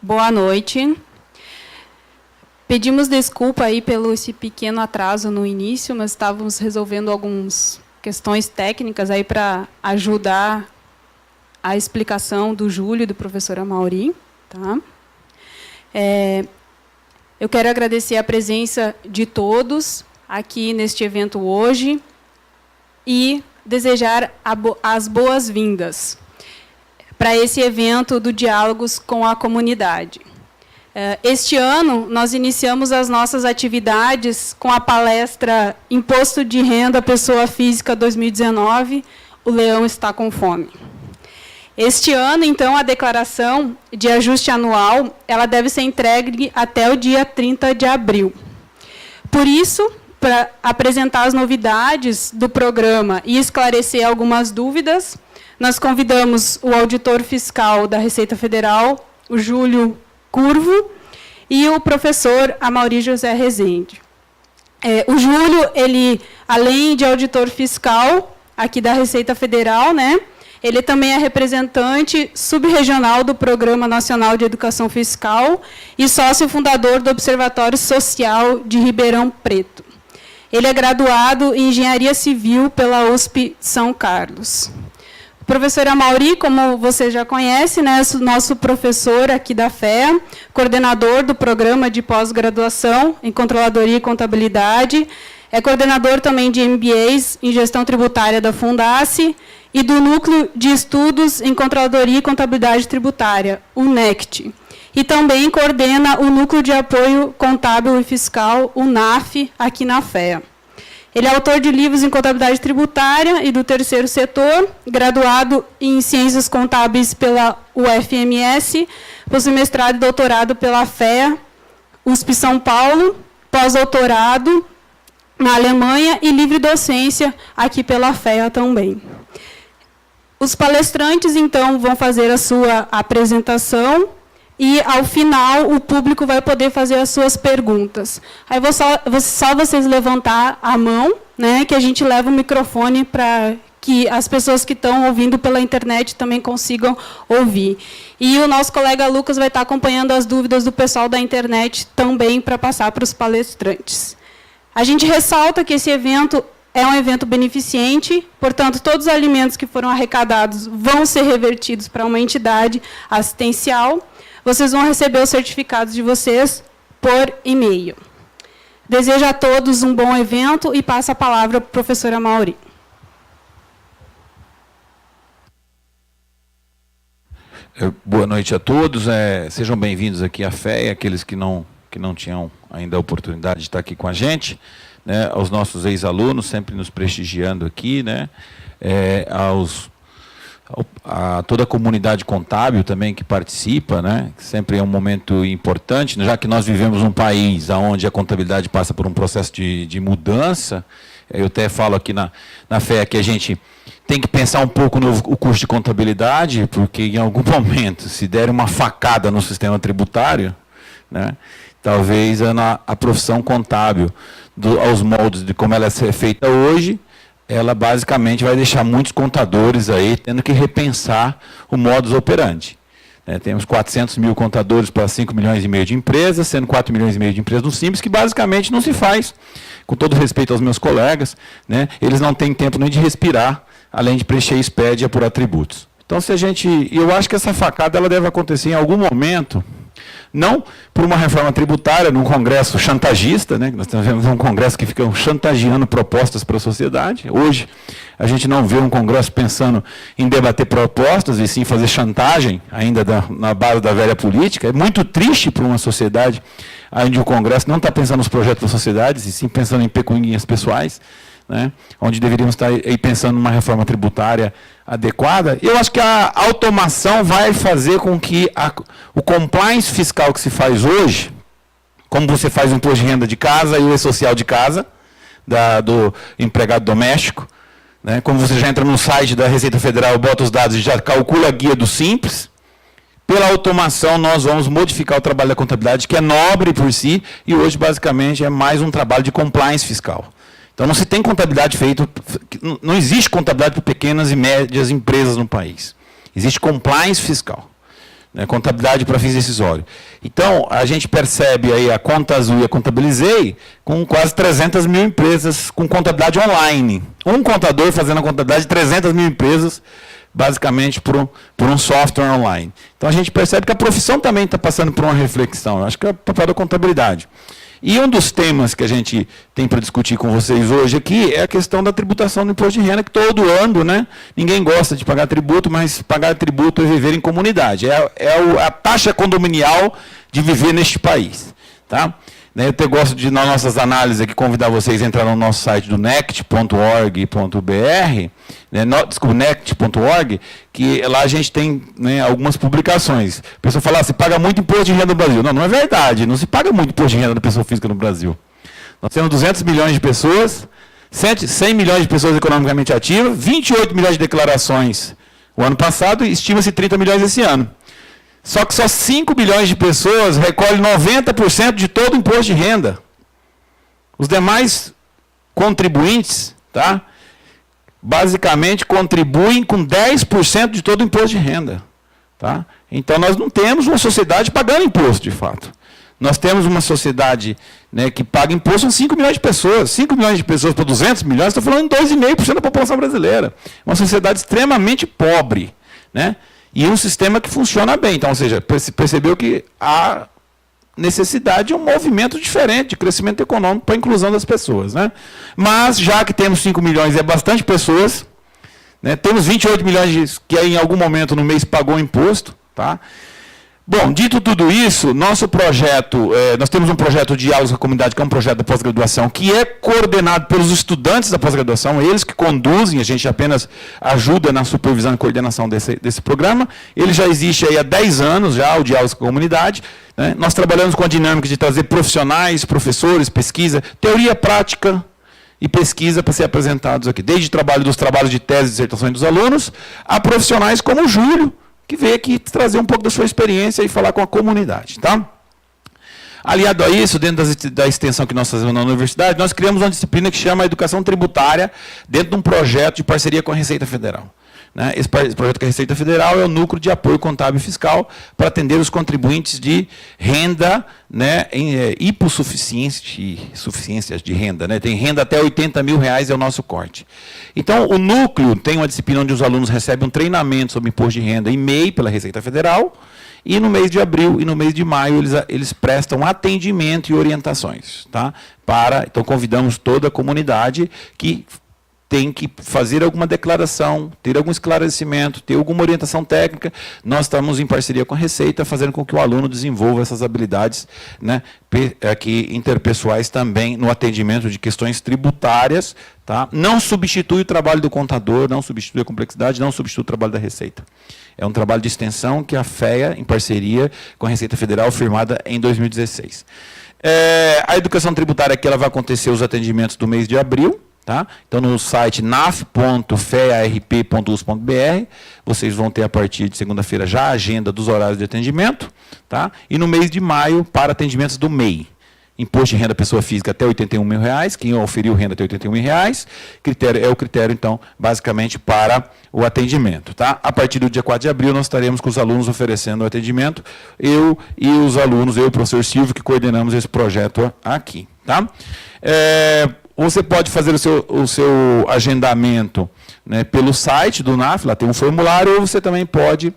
Boa noite. Pedimos desculpa aí pelo esse pequeno atraso no início, mas estávamos resolvendo algumas questões técnicas aí para ajudar a explicação do Júlio e do professor Amaury. Tá? Eu quero agradecer a presença de todos aqui neste evento hoje e desejar as boas-vindas para esse evento do Diálogos com a Comunidade. Este ano, nós iniciamos as nossas atividades com a palestra Imposto de Renda Pessoa Física 2019, o Leão está com fome. Este ano, então, a declaração de ajuste anual ela deve ser entregue até o dia 30 de abril. Por isso, para apresentar as novidades do programa e esclarecer algumas dúvidas, nós convidamos o auditor fiscal da Receita Federal, o Júlio Curvo, e o professor Amaury José Rezende. O Júlio, ele, além de auditor fiscal aqui da Receita Federal, né, ele também é representante subregional do Programa Nacional de Educação Fiscal e sócio fundador do Observatório Social de Ribeirão Preto. Ele é graduado em Engenharia Civil pela USP São Carlos. O professor Amaury, como você já conhece, né, é nosso professor aqui da FEA, coordenador do programa de pós-graduação em Controladoria e Contabilidade, é coordenador também de MBAs em Gestão Tributária da Fundace e do Núcleo de Estudos em Controladoria e Contabilidade Tributária, o NECT. E também coordena o Núcleo de Apoio Contábil e Fiscal, o NAF, aqui na FEA. Ele é autor de livros em contabilidade tributária e do terceiro setor, graduado em ciências contábeis pela UFMS, possui mestrado e doutorado pela FEA, USP São Paulo, pós-doutorado na Alemanha e livre docência aqui pela FEA também. Os palestrantes, então, vão fazer a sua apresentação e, ao final, o público vai poder fazer as suas perguntas. Aí só vocês levantar a mão, né, que a gente leva o microfone para que as pessoas que estão ouvindo pela internet também consigam ouvir. E o nosso colega Lucas vai estar acompanhando as dúvidas do pessoal da internet também para passar para os palestrantes. A gente ressalta que esse evento é um evento beneficente, portanto, todos os alimentos que foram arrecadados vão ser revertidos para uma entidade assistencial. Vocês vão receber os certificados de vocês por e-mail. Desejo a todos um bom evento e passo a palavra para o professor Amaury. Boa noite a todos. Sejam bem-vindos aqui à FEA, aqueles que não tinham ainda a oportunidade de estar aqui com a gente, né, aos nossos ex-alunos, sempre nos prestigiando aqui, né, a toda a comunidade contábil também que participa, né, que sempre é um momento importante, já que nós vivemos um país onde a contabilidade passa por um processo de mudança. Eu até falo aqui na FEA que a gente tem que pensar um pouco no curso de contabilidade, porque em algum momento, se der uma facada no sistema tributário, né, talvez a profissão contábil, aos moldes de como ela é feita hoje, ela basicamente vai deixar muitos contadores aí tendo que repensar o modus operandi. Temos 400 mil contadores para 5 milhões e meio de empresas, sendo 4 milhões e meio de empresas no Simples, que basicamente não se faz, com todo respeito aos meus colegas, né, eles não têm tempo nem de respirar, além de preencher SPED e apurar tributos. Então, eu acho que essa facada ela deve acontecer em algum momento, não por uma reforma tributária, num congresso chantagista, né? Nós temos um congresso que fica chantageando propostas para a sociedade. Hoje, a gente não vê um congresso pensando em debater propostas, e sim fazer chantagem, ainda na base da velha política. É muito triste para uma sociedade onde o congresso não está pensando nos projetos da sociedade, e sim pensando em pecuninhas pessoais, né, onde deveríamos estar aí pensando numa reforma tributária adequada. Eu acho que a automação vai fazer com que o compliance fiscal que se faz hoje, como você faz o imposto de renda de casa e o e-social de casa, do empregado doméstico, né, como você já entra no site da Receita Federal, bota os dados e já calcula a guia do Simples, pela automação nós vamos modificar o trabalho da contabilidade, que é nobre por si, e hoje basicamente é mais um trabalho de compliance fiscal. Então, não se tem contabilidade feita, não existe contabilidade para pequenas e médias empresas no país. Existe compliance fiscal. né, contabilidade para fins decisórios. Então, a gente percebe aí a Conta Azul e a Contabilizei com quase 300 mil empresas com contabilidade online. Um contador fazendo a contabilidade de 300 mil empresas, basicamente por um software online. Então, a gente percebe que a profissão também está passando por uma reflexão. Eu acho que é o papel da contabilidade. E um dos temas que a gente tem para discutir com vocês hoje aqui é a questão da tributação do imposto de renda, que todo ano, né, ninguém gosta de pagar tributo, mas pagar tributo é viver em comunidade. É a taxa condominial de viver neste país. Tá? Eu gosto de, nas nossas análises aqui, convidar vocês a entrar no nosso site do nect.org.br, desculpa, nect.org, que lá a gente tem, né, algumas publicações. A pessoa fala, se paga muito imposto de renda no Brasil. Não, não é verdade, não se paga muito imposto de renda da pessoa física no Brasil. Nós temos 200 milhões de pessoas, 100 milhões de pessoas economicamente ativas, 28 milhões de declarações o ano passado e estima-se 30 milhões esse ano. Só que só 5 bilhões de pessoas recolhem 90% de todo o imposto de renda. Os demais contribuintes, tá, basicamente contribuem com 10% de todo o imposto de renda. Tá? Então, nós não temos uma sociedade pagando imposto, de fato. Nós temos uma sociedade, né, que paga imposto, são 5 milhões de pessoas. 5 milhões de pessoas por 200 milhões, estou falando em 2,5% da população brasileira. Uma sociedade extremamente pobre, né? E um sistema que funciona bem. Então, ou seja, percebeu que há necessidade de um movimento diferente de crescimento econômico para a inclusão das pessoas. Né? Mas, já que temos 5 milhões, é bastante pessoas, né? Temos 28 milhões que em algum momento no mês pagou imposto. Tá? Bom, dito tudo isso, nosso projeto, nós temos um projeto de diálogos com a comunidade, que é um projeto da pós-graduação, que é coordenado pelos estudantes da pós-graduação, eles que conduzem, a gente apenas ajuda na supervisão e coordenação desse programa. Ele já existe aí há 10 anos, já, o diálogos com a comunidade. Né? Nós trabalhamos com a dinâmica de trazer profissionais, professores, pesquisa, teoria prática e pesquisa para ser apresentados aqui. Desde dos trabalhos de tese e dissertações dos alunos, a profissionais como o Júlio, que veio aqui trazer um pouco da sua experiência e falar com a comunidade. Tá? Aliado a isso, dentro da extensão que nós fazemos na universidade, nós criamos uma disciplina que chama Educação Tributária, dentro de um projeto de parceria com a Receita Federal. Né? Esse projeto com a Receita Federal é o núcleo de apoio contábil e fiscal para atender os contribuintes de renda, né, hipossuficiências de renda. Né? Tem renda até R$80 mil, é o nosso corte. Então, o núcleo tem uma disciplina onde os alunos recebem um treinamento sobre imposto de renda em MEI pela Receita Federal, e no mês de abril e no mês de maio eles prestam atendimento e orientações. Tá? Então, convidamos toda a comunidade que tem que fazer alguma declaração, ter algum esclarecimento, ter alguma orientação técnica. Nós estamos em parceria com a Receita, fazendo com que o aluno desenvolva essas habilidades, né, aqui, interpessoais também, no atendimento de questões tributárias. Tá? Não substitui o trabalho do contador, não substitui a complexidade, não substitui o trabalho da Receita. É um trabalho de extensão que a FEA, em parceria com a Receita Federal, firmada em 2016. A educação tributária aqui ela vai acontecer os atendimentos do mês de abril. Tá? Então, no site naf.fearp.us.br, vocês vão ter a partir de segunda-feira já a agenda dos horários de atendimento. Tá? E no mês de maio, para atendimentos do MEI. Imposto de renda pessoa física até R$81 mil, quem oferiu renda até R$81 mil, é o critério, então, basicamente, para o atendimento. Tá? A partir do dia 4 de abril, nós estaremos com os alunos oferecendo o atendimento, eu e os alunos, eu e o professor Silvio, que coordenamos esse projeto aqui. Tá? Você pode fazer o seu agendamento, né, pelo site do NAF, lá tem um formulário, ou você também pode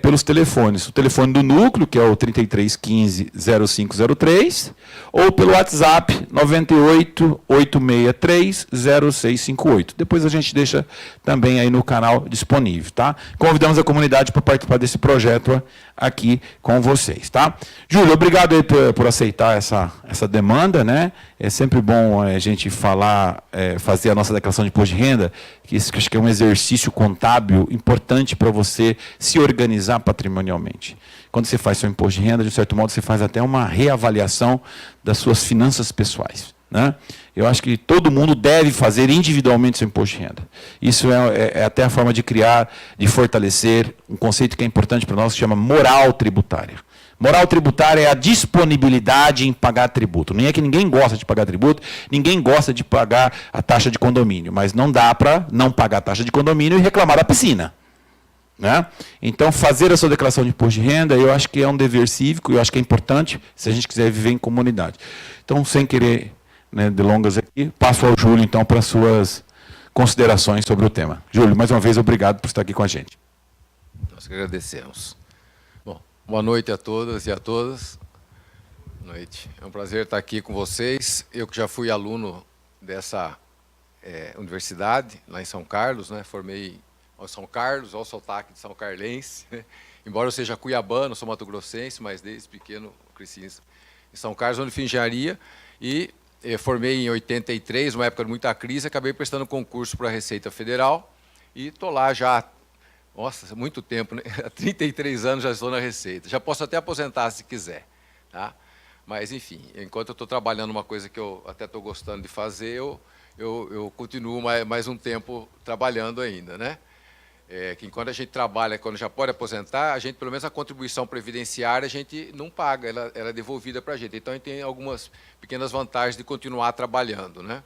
pelos telefones. O telefone do núcleo, que é o 3315-0503, ou pelo WhatsApp 988630658. Depois a gente deixa também aí no canal disponível. Tá? Convidamos a comunidade para participar desse projeto aqui com vocês. Tá? Júlio, obrigado aí por aceitar essa demanda. Né? É sempre bom a gente falar, fazer a nossa declaração de imposto de renda, que isso acho que é um exercício contábil importante para você se organizar patrimonialmente. Quando você faz seu imposto de renda, de certo modo, você faz até uma reavaliação das suas finanças pessoais. Né? Eu acho que todo mundo deve fazer individualmente seu imposto de renda. Isso é até a forma de criar, de fortalecer um conceito que é importante para nós, que se chama moral tributária. Moral tributária é a disponibilidade em pagar tributo. Nem é que ninguém gosta de pagar tributo, ninguém gosta de pagar a taxa de condomínio, mas não dá para não pagar a taxa de condomínio e reclamar da piscina. Né? Então, fazer a sua declaração de imposto de renda, eu acho que é um dever cívico, eu acho que é importante se a gente quiser viver em comunidade. Então, sem querer, né, delongas aqui, passo ao Júlio, então, para as suas considerações sobre o tema. Júlio, mais uma vez, obrigado por estar aqui com a gente. Nós que agradecemos. Bom, boa noite a todas e a todas. Boa noite. É um prazer estar aqui com vocês. Eu que já fui aluno dessa universidade, lá em São Carlos, né, formei ao São Carlos, ao sotaque de São Carlense, né? Embora eu seja cuiabano, sou mato-grossense, mas desde pequeno cresci em São Carlos, onde fiz engenharia, e formei em 83, uma época de muita crise, acabei prestando concurso para a Receita Federal, e estou lá já, nossa, muito tempo, né? Há 33 anos já estou na Receita, já posso até aposentar se quiser, tá? Mas, enfim, enquanto eu estou trabalhando uma coisa que eu até estou gostando de fazer, eu continuo mais um tempo trabalhando ainda, né? Que enquanto a gente trabalha, quando já pode aposentar, a gente, pelo menos a contribuição previdenciária, a gente não paga, ela é devolvida para a gente. Então, a gente tem algumas pequenas vantagens de continuar trabalhando, né?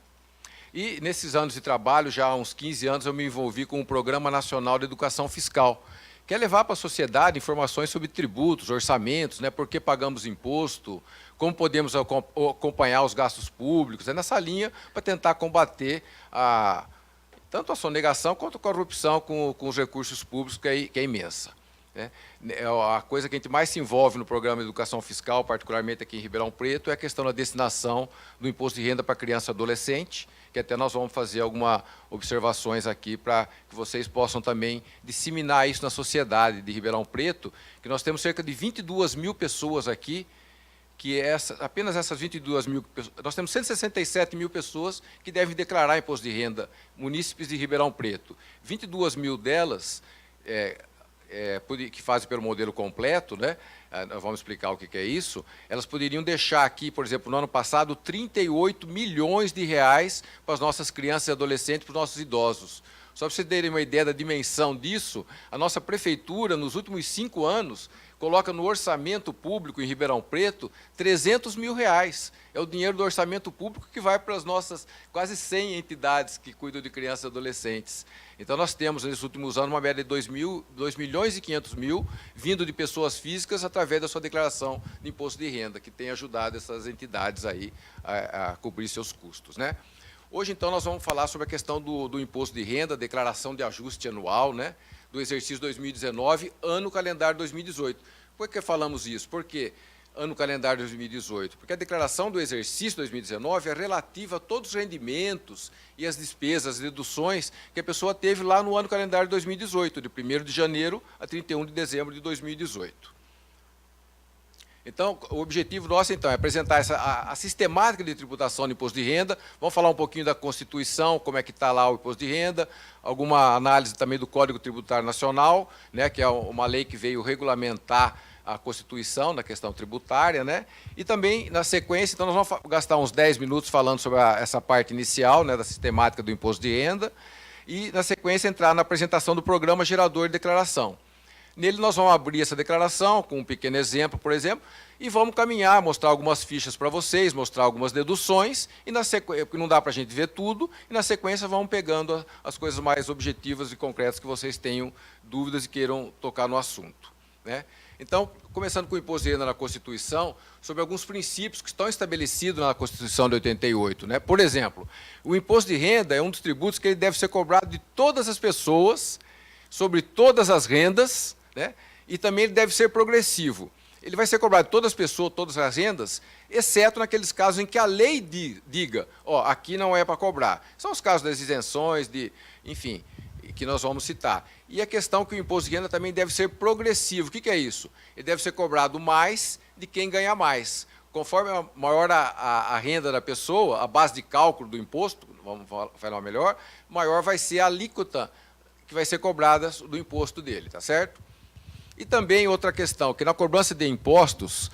E, nesses anos de trabalho, já há uns 15 anos, eu me envolvi com o Programa Nacional de Educação Fiscal, que é levar para a sociedade informações sobre tributos, orçamentos, né? Por que pagamos imposto, como podemos acompanhar os gastos públicos, nessa linha para tentar combater tanto a sonegação quanto a corrupção com os recursos públicos, que é imensa, né? A coisa que a gente mais se envolve no programa de educação fiscal, particularmente aqui em Ribeirão Preto, é a questão da destinação do imposto de renda para criança e adolescente, que até nós vamos fazer algumas observações aqui para que vocês possam também disseminar isso na sociedade de Ribeirão Preto, que nós temos cerca de 22 mil pessoas aqui, que apenas essas 22 mil pessoas, nós temos 167 mil pessoas que devem declarar imposto de renda, munícipes de Ribeirão Preto. 22 mil delas, que fazem pelo modelo completo, né? Nós vamos explicar o que é isso, elas poderiam deixar aqui, por exemplo, no ano passado, 38 milhões de reais para as nossas crianças e adolescentes, para os nossos idosos. Só para vocês terem uma ideia da dimensão disso, a nossa prefeitura, nos últimos 5 anos, coloca no orçamento público em Ribeirão Preto 300 mil reais. É o dinheiro do orçamento público que vai para as nossas quase 100 entidades que cuidam de crianças e adolescentes. Então, nós temos, nesses últimos anos, uma média de 2 milhões e 500 mil vindo de pessoas físicas através da sua declaração de imposto de renda, que tem ajudado essas entidades aí a cobrir seus custos, né? Hoje, então, nós vamos falar sobre a questão do imposto de renda, declaração de ajuste anual, né, do exercício 2019, ano calendário 2018. Por que falamos isso? Porque ano calendário 2018? Porque a declaração do exercício 2019 é relativa a todos os rendimentos e as despesas, as deduções que a pessoa teve lá no ano calendário 2018, de 1º de janeiro a 31 de dezembro de 2018. Então, o objetivo nosso, então, é apresentar a sistemática de tributação do imposto de renda. Vamos falar um pouquinho da Constituição, como é que está lá o imposto de renda, alguma análise também do Código Tributário Nacional, né, que é uma lei que veio regulamentar a Constituição na questão tributária, né? E também, na sequência, então, nós vamos gastar uns 10 minutos falando sobre essa parte inicial, né, da sistemática do imposto de renda, e, na sequência, entrar na apresentação do programa gerador de declaração. Nele nós vamos abrir essa declaração com um pequeno exemplo, por exemplo, e vamos caminhar, mostrar algumas fichas para vocês, mostrar algumas deduções, e na sequência, porque não dá para a gente ver tudo, e na sequência vamos pegando as coisas mais objetivas e concretas que vocês tenham dúvidas e queiram tocar no assunto, né? Então, começando com o imposto de renda na Constituição, sobre alguns princípios que estão estabelecidos na Constituição de 88. Né? Por exemplo, o imposto de renda é um dos tributos que ele deve ser cobrado de todas as pessoas, sobre todas as rendas, né? E também ele deve ser progressivo. Ele vai ser cobrado de todas as pessoas, todas as rendas, exceto naqueles casos em que a lei diga, ó, aqui não é para cobrar. São os casos das isenções, enfim, que nós vamos citar. E a questão que o imposto de renda também deve ser progressivo. O que é isso? Ele deve ser cobrado mais de quem ganha mais. Conforme maior a renda da pessoa, a base de cálculo do imposto, vamos falar melhor, maior vai ser a alíquota que vai ser cobrada do imposto dele, tá certo? E também outra questão, que na cobrança de impostos,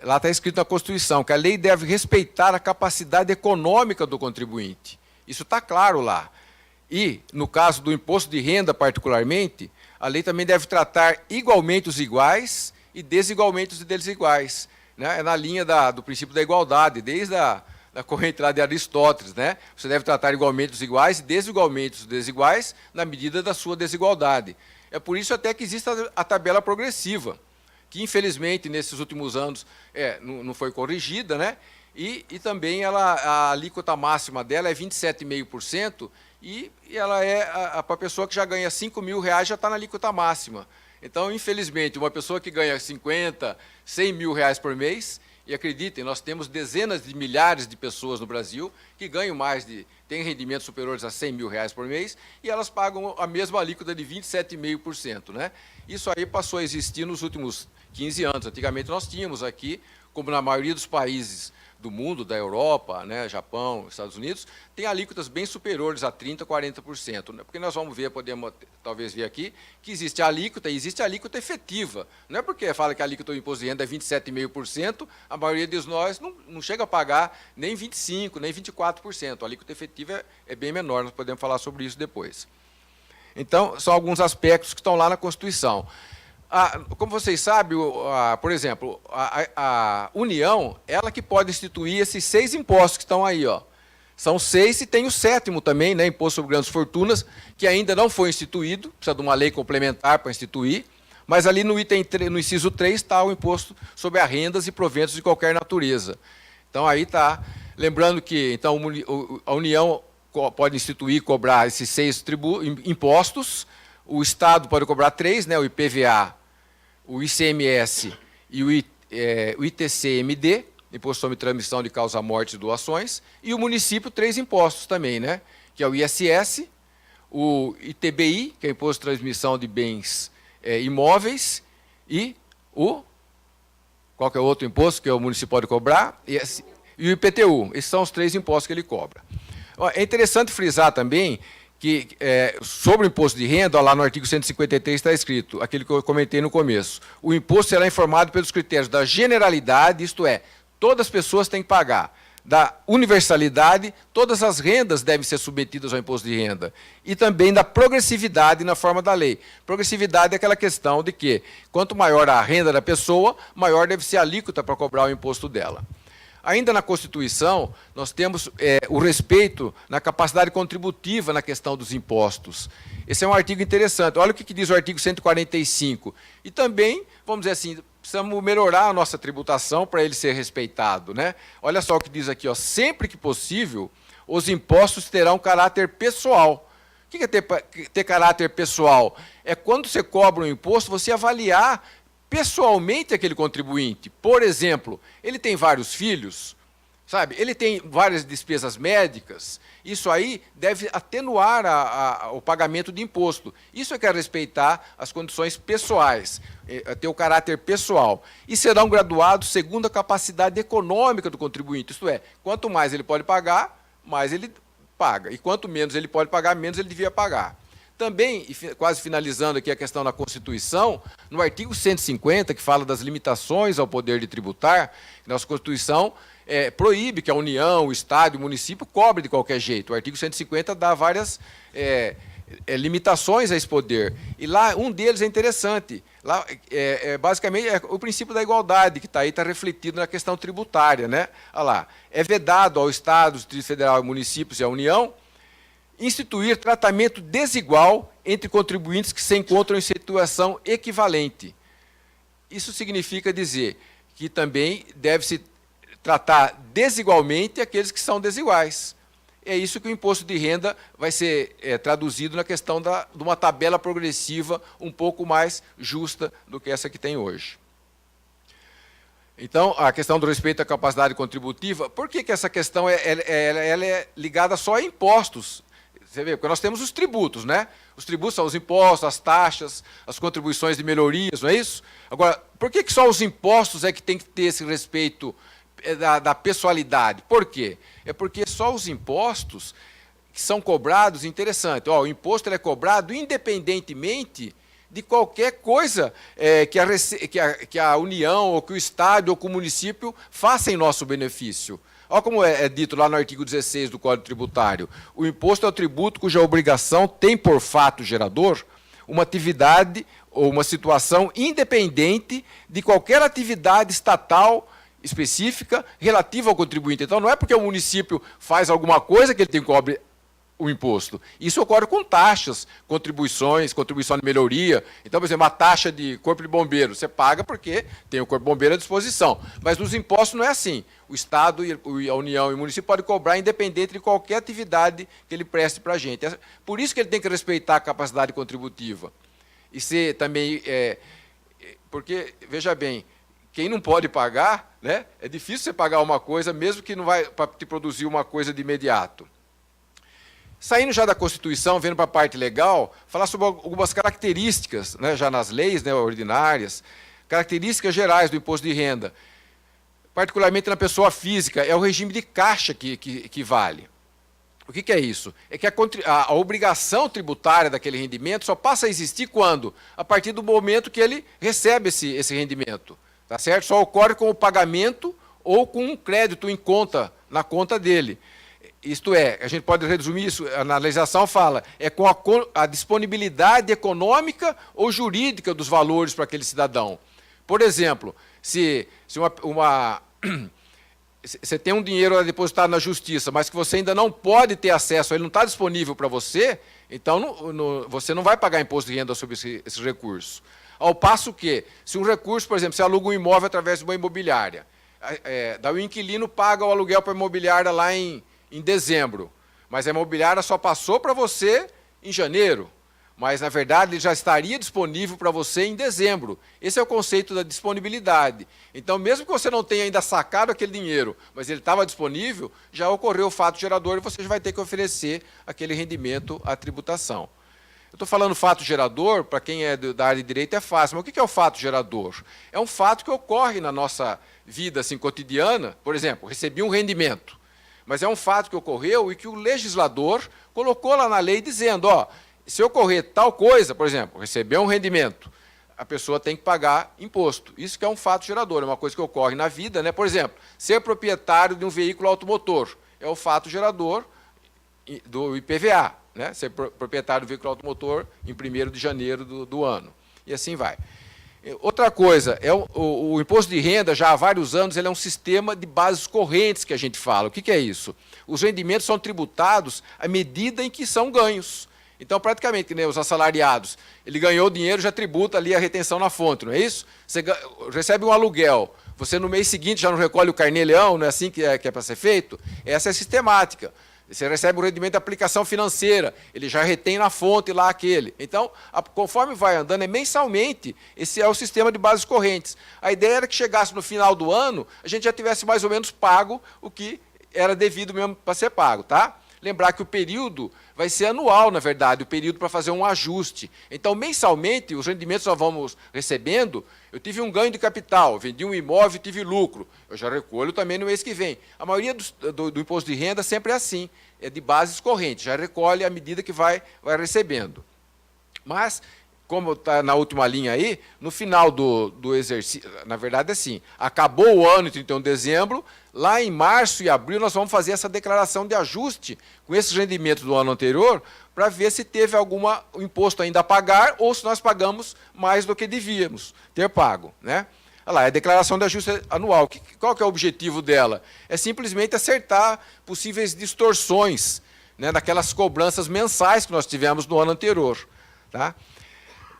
lá está escrito na Constituição, que a lei deve respeitar a capacidade econômica do contribuinte. Isso está claro lá. E, no caso do imposto de renda particularmente, a lei também deve tratar igualmente os iguais e desigualmente os desiguais. Né? É na linha do princípio da igualdade, desde a corrente lá de Aristóteles. Né? Você deve tratar igualmente os iguais e desigualmente os desiguais na medida da sua desigualdade. É por isso até que existe a tabela progressiva, que infelizmente nesses últimos anos não foi corrigida, né? E também a alíquota máxima dela é 27,5%, e ela para a pessoa que já ganha R$5.000 já está na alíquota máxima. Então, infelizmente, uma pessoa que ganha 50, 100 mil reais por mês, e acreditem, nós temos dezenas de milhares de pessoas no Brasil que ganham têm rendimentos superiores a 100 mil reais por mês, e elas pagam a mesma alíquota de 27,5%. Né? Isso aí passou a existir nos últimos 15 anos. Antigamente nós tínhamos aqui, como na maioria dos países do mundo, da Europa, né, Japão, Estados Unidos, tem alíquotas bem superiores a 30%, 40%. Né? Porque nós vamos ver, podemos talvez ver aqui, que existe a alíquota e existe a alíquota efetiva. Não é porque fala que a alíquota do imposto de renda é 27,5%, a maioria de nós não chega a pagar nem 25%, nem 24%. A alíquota efetiva é bem menor, nós podemos falar sobre isso depois. Então, são alguns aspectos que estão lá na Constituição. Como vocês sabem, por exemplo, a União, ela que pode instituir esses 6 impostos que estão aí. Ó. São 6 e tem o 7º também, né, Imposto sobre Grandes Fortunas, que ainda não foi instituído, precisa de uma lei complementar para instituir, mas ali no inciso 3 está o Imposto sobre as rendas e proventos de qualquer natureza. Então, aí está. Lembrando que então, a União pode instituir, cobrar esses 6 impostos. O Estado pode cobrar 3, né, o IPVA, o ICMS e o ITCMD, Imposto sobre Transmissão de Causa-Morte e Doações, e o município 3 impostos também, né, que é o ISS, o ITBI, que é o Imposto de Transmissão de Bens Imóveis, e qual que é o outro imposto que o município pode cobrar? E o IPTU. Esses são os 3 impostos que ele cobra. É interessante frisar também que sobre o imposto de renda, lá no artigo 153 está escrito, aquele que eu comentei no começo, o imposto será informado pelos critérios da generalidade, isto é, todas as pessoas têm que pagar, da universalidade, todas as rendas devem ser submetidas ao imposto de renda, e também da progressividade na forma da lei. Progressividade é aquela questão de que, quanto maior a renda da pessoa, maior deve ser a alíquota para cobrar o imposto dela. Ainda na Constituição, nós temos o respeito na capacidade contributiva na questão dos impostos. Esse é um artigo interessante. Olha o que diz o artigo 145. E também, vamos dizer assim, precisamos melhorar a nossa tributação para ele ser respeitado. Né? Olha só o que diz aqui. Ó, sempre que possível, os impostos terão caráter pessoal. O que é ter caráter pessoal? É quando você cobra um imposto, você avaliar pessoalmente aquele contribuinte. Por exemplo, ele tem vários filhos, sabe? Ele tem várias despesas médicas, isso aí deve atenuar o pagamento de imposto. Isso é que é respeitar as condições pessoais, ter o caráter pessoal. E serão graduados segundo a capacidade econômica do contribuinte, isto é, quanto mais ele pode pagar, mais ele paga. E quanto menos ele pode pagar, menos ele devia pagar. Também, e quase finalizando aqui a questão da Constituição, no artigo 150, que fala das limitações ao poder de tributar, nossa Constituição proíbe que a União, o Estado e o município cobrem de qualquer jeito. O artigo 150 dá várias limitações a esse poder. E lá, um deles é interessante. Lá, basicamente, é o princípio da igualdade, que está aí, está refletido na questão tributária. Né? Olha lá, é vedado ao Estado, ao Distrito Federal, municípios e à União instituir tratamento desigual entre contribuintes que se encontram em situação equivalente. Isso significa dizer que também deve-se tratar desigualmente aqueles que são desiguais. É isso que o imposto de renda vai ser traduzido na questão de uma tabela progressiva um pouco mais justa do que essa que tem hoje. Então, a questão do respeito à capacidade contributiva, por que essa questão ela é ligada só a impostos? Você vê, porque nós temos os tributos, né? Os tributos são os impostos, as taxas, as contribuições de melhorias, não é isso? Agora, por que só os impostos é que tem que ter esse respeito da pessoalidade? Por quê? É porque só os impostos que são cobrados, interessante, ó, o imposto ele é cobrado independentemente de qualquer coisa que a União, ou que o Estado, ou que o município faça em nosso benefício. Olha como é dito lá no artigo 16 do Código Tributário. O imposto é o tributo cuja obrigação tem por fato gerador uma atividade ou uma situação independente de qualquer atividade estatal específica relativa ao contribuinte. Então, não é porque o município faz alguma coisa que ele tem que cobrar o imposto. Isso ocorre com taxas, contribuições, contribuição de melhoria. Então, por exemplo, a taxa de corpo de bombeiro, você paga porque tem o corpo de bombeiro à disposição. Mas nos impostos não é assim. O Estado, a União e o município podem cobrar independente de qualquer atividade que ele preste para a gente. Por isso que ele tem que respeitar a capacidade contributiva. E ser também... porque, veja bem, quem não pode pagar, né, é difícil você pagar uma coisa, mesmo que não vai para te produzir uma coisa de imediato. Saindo já da Constituição, vendo para a parte legal, falar sobre algumas características, né, já nas leis, né, ordinárias, características gerais do imposto de renda. Particularmente na pessoa física, é o regime de caixa que vale. O que é isso? É que a obrigação tributária daquele rendimento só passa a existir quando? A partir do momento que ele recebe esse rendimento. Tá certo? Só ocorre com o pagamento ou com um crédito em conta, na conta dele. Isto é, a gente pode resumir isso, na legislação fala, é com a disponibilidade econômica ou jurídica dos valores para aquele cidadão. Por exemplo, se você tem um dinheiro depositado na justiça, mas que você ainda não pode ter acesso, ele não está disponível para você, então você não vai pagar imposto de renda sobre esse recurso. Ao passo que, se um recurso, por exemplo, você aluga um imóvel através de uma imobiliária, daí o inquilino paga o aluguel para a imobiliária lá em dezembro, mas a imobiliária só passou para você em janeiro, mas, na verdade, ele já estaria disponível para você em dezembro. Esse é o conceito da disponibilidade. Então, mesmo que você não tenha ainda sacado aquele dinheiro, mas ele estava disponível, já ocorreu o fato gerador e você já vai ter que oferecer aquele rendimento à tributação. Eu estou falando fato gerador, para quem é da área de direito é fácil, mas o que é o fato gerador? É um fato que ocorre na nossa vida assim, cotidiana. Por exemplo, recebi um rendimento, mas é um fato que ocorreu e que o legislador colocou lá na lei dizendo, ó, se ocorrer tal coisa, por exemplo, receber um rendimento, a pessoa tem que pagar imposto. Isso que é um fato gerador, é uma coisa que ocorre na vida, né? Por exemplo, ser proprietário de um veículo automotor é o fato gerador do IPVA, né? Ser proprietário do veículo automotor em 1º de janeiro do ano. E assim vai. Outra coisa, o imposto de renda, já há vários anos, ele é um sistema de bases correntes que a gente fala. O que é isso? Os rendimentos são tributados à medida em que são ganhos. Então, praticamente, né, os assalariados, ele ganhou dinheiro, já tributa ali a retenção na fonte, não é isso? Você recebe um aluguel, você no mês seguinte já não recolhe o carnê-leão, não é assim que é para ser feito? Essa é a sistemática. Você recebe o rendimento de aplicação financeira, ele já retém na fonte lá aquele. Então, conforme vai andando, é mensalmente, esse é o sistema de bases correntes. A ideia era que chegasse no final do ano, a gente já tivesse mais ou menos pago o que era devido mesmo para ser pago, tá? Lembrar que o período vai ser anual, na verdade, o período para fazer um ajuste. Então, mensalmente, os rendimentos nós vamos recebendo. Eu tive um ganho de capital, vendi um imóvel e tive lucro. Eu já recolho também no mês que vem. A maioria do imposto de renda sempre é assim, é de bases correntes, já recolhe à medida que vai recebendo. Mas, como está na última linha aí, no final do exercício, na verdade, assim, acabou o ano, 31 de dezembro, lá em março e abril nós vamos fazer essa declaração de ajuste com esses rendimentos do ano anterior para ver se teve algum imposto ainda a pagar ou se nós pagamos mais do que devíamos ter pago, né? Olha lá, é a declaração de ajuste anual. Qual que é o objetivo dela? É simplesmente acertar possíveis distorções, né, daquelas cobranças mensais que nós tivemos no ano anterior, tá?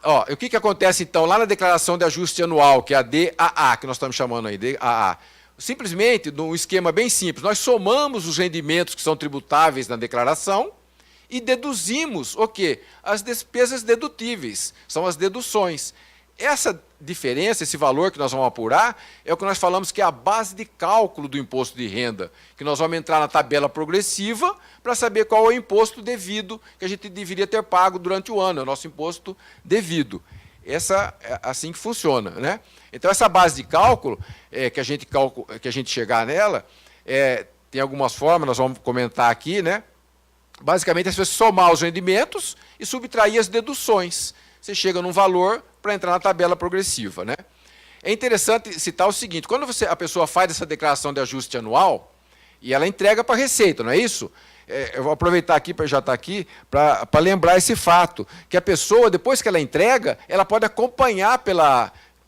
Ó, o que acontece, então, lá na declaração de ajuste anual, que é a DAA, que nós estamos chamando aí, DAA? Simplesmente, num esquema bem simples, nós somamos os rendimentos que são tributáveis na declaração e deduzimos o quê? As despesas dedutíveis, são as deduções. Essa diferença, esse valor que nós vamos apurar, é o que nós falamos que é a base de cálculo do imposto de renda, que nós vamos entrar na tabela progressiva para saber qual é o imposto devido que a gente deveria ter pago durante o ano, é o nosso imposto devido. Essa é assim que funciona, né? Então, essa base de cálculo, que a gente chegar nela, tem algumas formas, nós vamos comentar aqui, né? Basicamente, é você somar os rendimentos e subtrair as deduções. Você chega num valor para entrar na tabela progressiva, né? É interessante citar o seguinte, quando a pessoa faz essa declaração de ajuste anual, e ela entrega para a Receita, não é isso? Eu vou aproveitar aqui, para já estar aqui, para lembrar esse fato, que a pessoa, depois que ela entrega, ela pode acompanhar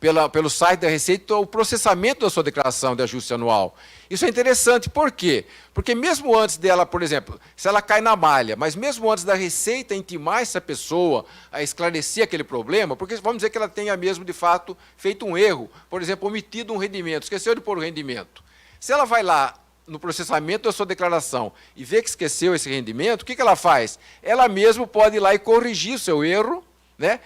pelo site da Receita o processamento da sua declaração de ajuste anual. Isso é interessante, por quê? Porque mesmo antes dela, por exemplo, se ela cai na malha, mas mesmo antes da Receita intimar essa pessoa a esclarecer aquele problema, porque vamos dizer que ela tenha mesmo, de fato, feito um erro, por exemplo, omitido um rendimento, esqueceu de pôr o rendimento. Se ela vai lá no processamento da sua declaração e vê que esqueceu esse rendimento, o que ela faz? Ela mesma pode ir lá e corrigir o seu erro, né?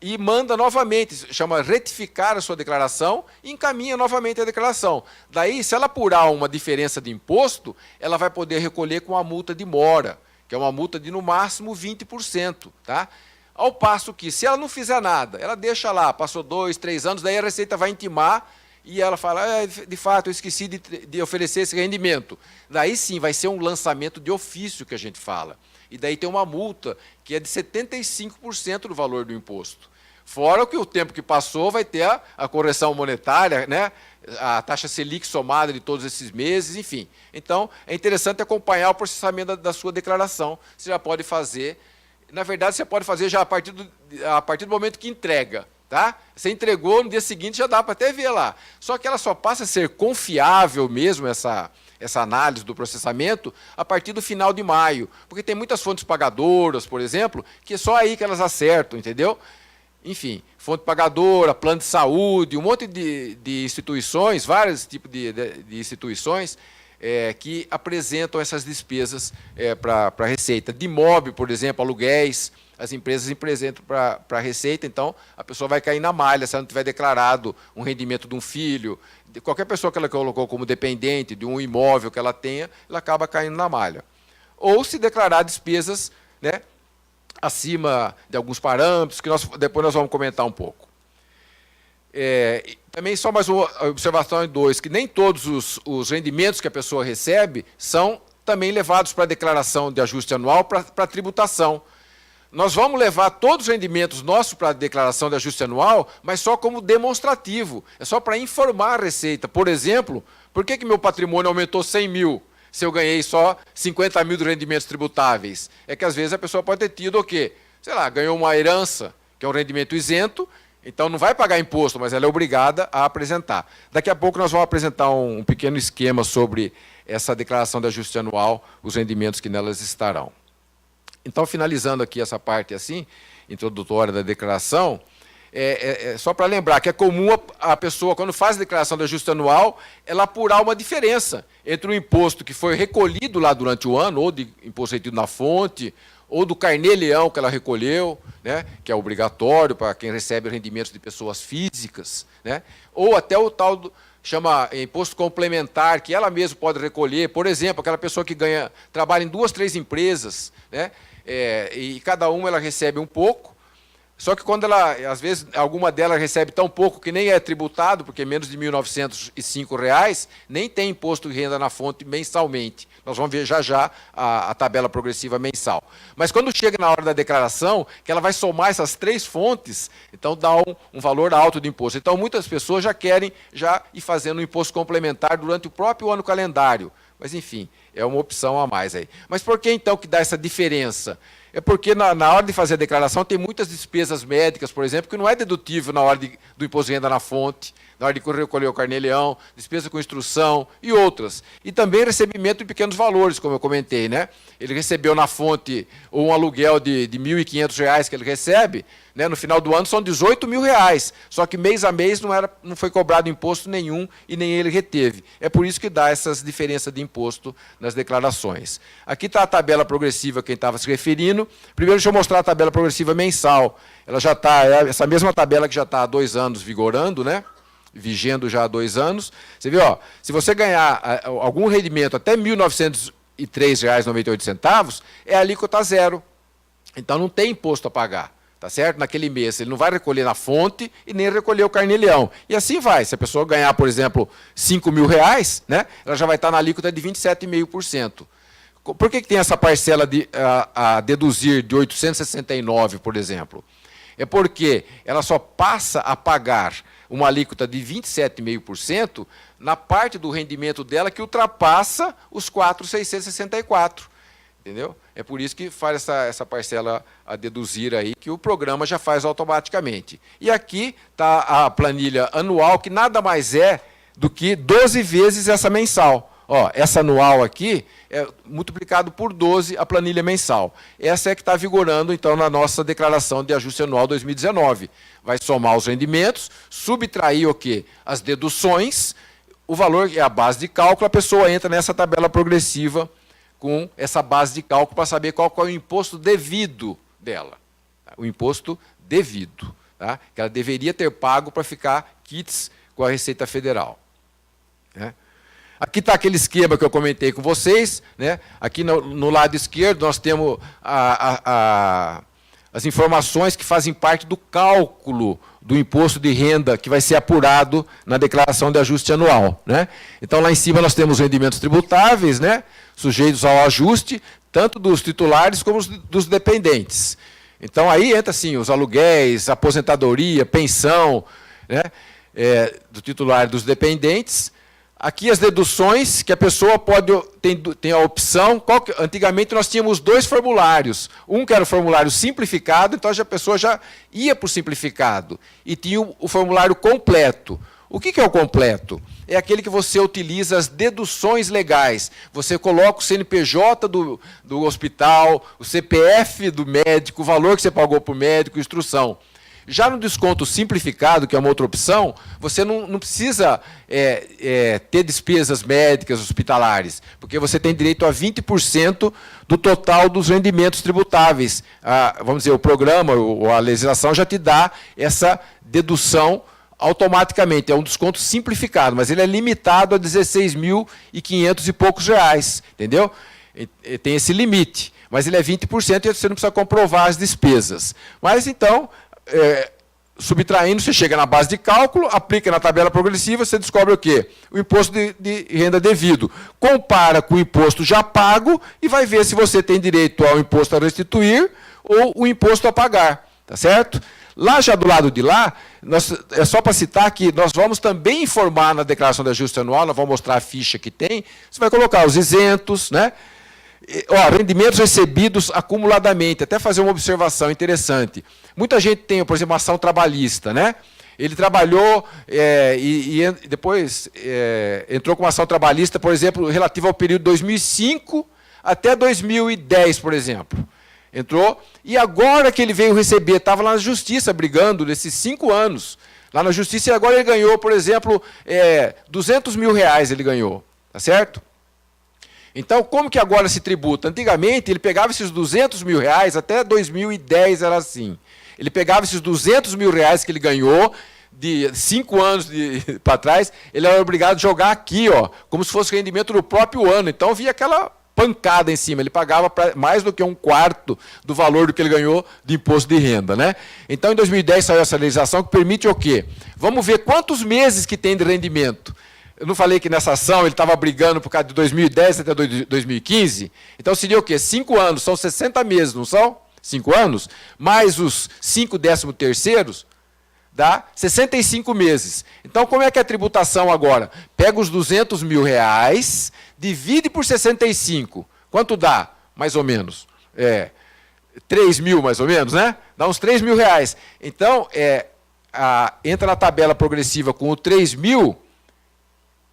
E manda novamente, chama retificar a sua declaração e encaminha novamente a declaração. Daí, se ela apurar uma diferença de imposto, ela vai poder recolher com a multa de mora, que é uma multa de, no máximo, 20%. Tá? Ao passo que, se ela não fizer nada, ela deixa lá, passou 2, 3 anos, daí a Receita vai intimar e ela fala, de fato, eu esqueci de oferecer esse rendimento. Daí sim, vai ser um lançamento de ofício que a gente fala. E daí tem uma multa que é de 75% do valor do imposto. Fora que o tempo que passou vai ter a correção monetária, né? A taxa Selic somada de todos esses meses, enfim. Então, é interessante acompanhar o processamento da sua declaração. Você já pode fazer, na verdade, você pode fazer já a partir do momento que entrega. Tá? Você entregou, no dia seguinte já dá para até ver lá. Só que ela só passa a ser confiável mesmo, essa análise do processamento, a partir do final de maio. Porque tem muitas fontes pagadoras, por exemplo, que é só aí que elas acertam, entendeu? Enfim, fonte pagadora, plano de saúde, um monte de instituições, vários tipos de instituições que apresentam essas despesas para a Receita. De imóvel, por exemplo, aluguéis, as empresas apresentam para a Receita, então a pessoa vai cair na malha se ela não tiver declarado um rendimento de um filho, de qualquer pessoa que ela colocou como dependente de um imóvel que ela tenha, ela acaba caindo na malha. Ou se declarar despesas, né, acima de alguns parâmetros, que depois nós vamos comentar um pouco. Também só mais uma observação em 2, que nem todos os rendimentos que a pessoa recebe são também levados para a declaração de ajuste anual para a tributação. Nós vamos levar todos os rendimentos nossos para a declaração de ajuste anual, mas só como demonstrativo. É só para informar a Receita. Por exemplo, por que meu patrimônio aumentou 100 mil se eu ganhei só 50 mil de rendimentos tributáveis? É que às vezes a pessoa pode ter tido o quê? Sei lá, ganhou uma herança, que é um rendimento isento, então não vai pagar imposto, mas ela é obrigada a apresentar. Daqui a pouco nós vamos apresentar um pequeno esquema sobre essa declaração de ajuste anual, os rendimentos que nelas estarão. Então, finalizando aqui essa parte assim, introdutória da declaração, só para lembrar que é comum a pessoa, quando faz a declaração de ajuste anual, ela apurar uma diferença entre o imposto que foi recolhido lá durante o ano, ou de imposto retido na fonte, ou do carnê-leão que ela recolheu, né, que é obrigatório para quem recebe rendimentos de pessoas físicas, né, ou até o tal chama imposto complementar, que ela mesma pode recolher. Por exemplo, aquela pessoa que trabalha em 2, 3 empresas, né, e cada uma ela recebe um pouco, só que quando ela, às vezes, alguma delas recebe tão pouco que nem é tributado, porque menos de R$ 1.905, nem tem imposto de renda na fonte mensalmente. Nós vamos ver já a tabela progressiva mensal. Mas quando chega na hora da declaração, que ela vai somar essas 3 fontes, então dá um valor alto de imposto. Então, muitas pessoas já querem ir fazendo um imposto complementar durante o próprio ano calendário. Mas, enfim, é uma opção a mais aí. Mas por que, então, que dá essa diferença? É porque, na hora de fazer a declaração, tem muitas despesas médicas, por exemplo, que não é dedutível na hora do imposto de renda na fonte, na hora de recolher o carnê-leão, despesa com instrução e outras. E também recebimento de pequenos valores, como eu comentei, né? Ele recebeu na fonte um aluguel de R$ 1.500 que ele recebe, né? No final do ano são R$ 18 mil, só que mês a mês não foi cobrado imposto nenhum e nem ele reteve. É por isso que dá essas diferenças de imposto nas declarações. Aqui está a tabela progressiva quem estava se referindo. Primeiro deixa eu mostrar a tabela progressiva mensal. Ela já está, essa mesma tabela que já está há 2 anos vigorando, né? Vigendo já há 2 anos. Você vê, ó, se você ganhar algum rendimento até R$ 1.903,98, é a alíquota zero. Então não tem imposto a pagar, tá certo? Naquele mês. Ele não vai recolher na fonte e nem recolher o carnê-leão. E assim vai. Se a pessoa ganhar, por exemplo, R$ 5 mil, né, ela já vai estar na alíquota de 27,5%. Por que tem essa parcela a deduzir de 869, por exemplo? É porque ela só passa a pagar uma alíquota de 27,5% na parte do rendimento dela que ultrapassa os 4.664, entendeu? É por isso que faz essa parcela a deduzir aí, que o programa já faz automaticamente. E aqui está a planilha anual, que nada mais é do que 12 vezes essa mensal. Ó, essa anual aqui é multiplicado por 12 a planilha mensal. Essa é que está vigorando, então, na nossa declaração de ajuste anual 2019. Vai somar os rendimentos, subtrair o quê? As deduções, o valor é a base de cálculo, a pessoa entra nessa tabela progressiva com essa base de cálculo para saber qual é o imposto devido dela. O imposto devido, tá? Que ela deveria ter pago para ficar quites com a Receita Federal. Né? Aqui está aquele esquema que eu comentei com vocês. Né? Aqui no lado esquerdo nós temos as informações que fazem parte do cálculo do imposto de renda que vai ser apurado na declaração de ajuste anual. Né? Então, lá em cima nós temos rendimentos tributáveis, né? Sujeitos ao ajuste, tanto dos titulares como dos dependentes. Então, aí entra assim, os aluguéis, aposentadoria, pensão, né? Do titular e dos dependentes. Aqui as deduções, que a pessoa tem a opção. Antigamente nós tínhamos 2 formulários. Um que era o formulário simplificado, então a pessoa já ia para o simplificado. E tinha o formulário completo. O que é o completo? É aquele que você utiliza as deduções legais. Você coloca o CNPJ do hospital, o CPF do médico, o valor que você pagou para o médico, instrução. Já no desconto simplificado, que é uma outra opção, você não precisa ter despesas médicas hospitalares, porque você tem direito a 20% do total dos rendimentos tributáveis. Vamos dizer, o programa ou a legislação já te dá essa dedução automaticamente. É um desconto simplificado, mas ele é limitado a 16.500 e poucos reais, entendeu? Tem esse limite, mas ele é 20% e você não precisa comprovar as despesas. Mas, então, subtraindo, você chega na base de cálculo, aplica na tabela progressiva, você descobre o quê? O imposto de renda devido. Compara com o imposto já pago e vai ver se você tem direito ao imposto a restituir ou o imposto a pagar. Tá certo? Lá, já do lado de lá, é só para citar que nós vamos também informar na declaração de ajuste anual, nós vamos mostrar a ficha que tem, você vai colocar os isentos, né? Rendimentos recebidos acumuladamente. Até fazer uma observação interessante. Muita gente tem, por exemplo, uma ação trabalhista, né? Ele trabalhou e depois entrou com uma ação trabalhista, por exemplo, relativa ao período 2005 até 2010, por exemplo. Entrou, e agora que ele veio receber, estava lá na Justiça brigando nesses 5 anos. Lá na Justiça, e agora ele ganhou, por exemplo, 200 mil reais ele ganhou. Tá certo? Então, como que agora se tributa? Antigamente, ele pegava esses 200 mil reais, até 2010 era assim. Ele pegava esses 200 mil reais que ele ganhou, de 5 anos para trás, ele era obrigado a jogar aqui, ó, como se fosse o rendimento do próprio ano. Então, via aquela pancada em cima. Ele pagava mais do que 1/4 do valor do que ele ganhou de imposto de renda. Né? Então, em 2010, saiu essa legislação que permite o quê? Vamos ver quantos meses que tem de rendimento. Eu não falei que nessa ação ele estava brigando por causa de 2010 até 2015? Então seria o quê? 5 anos, são 60 meses, não são? 5 anos? Mais os 5 13º, dá 65 meses. Então como é que é a tributação agora? Pega os 200 mil reais, divide por 65. Quanto dá? Mais ou menos. 3 mil, mais ou menos, né? Dá uns 3 mil reais. Então, entra na tabela progressiva com o 3 mil,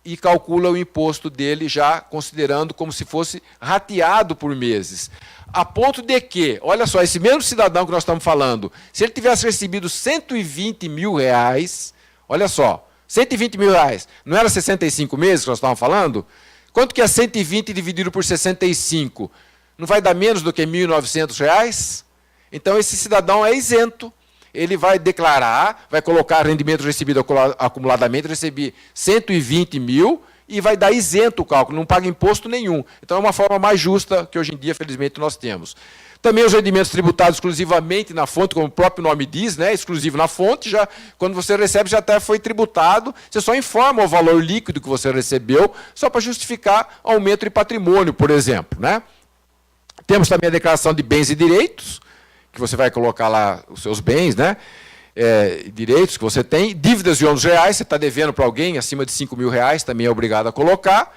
e calcula o imposto dele já considerando como se fosse rateado por meses. A ponto de que, olha só, esse mesmo cidadão que nós estamos falando, se ele tivesse recebido 120 mil reais, olha só, 120 mil reais, não era 65 meses que nós estávamos falando? Quanto que é 120 dividido por 65? Não vai dar menos do que R$ 1.900? Então, esse cidadão é isento. Ele vai declarar, vai colocar rendimento recebido acumuladamente, recebi 120 mil e vai dar isento o cálculo, não paga imposto nenhum. Então é uma forma mais justa que hoje em dia, felizmente, nós temos. Também os rendimentos tributados exclusivamente na fonte, como o próprio nome diz, né, exclusivo na fonte, já, quando você recebe já até foi tributado, você só informa o valor líquido que você recebeu, só para justificar aumento de patrimônio, por exemplo. Né? Temos também a declaração de bens e direitos, que você vai colocar lá os seus bens, né? Direitos que você tem, dívidas de R$ 11, você está devendo para alguém acima de R$ 5 mil, também é obrigado a colocar,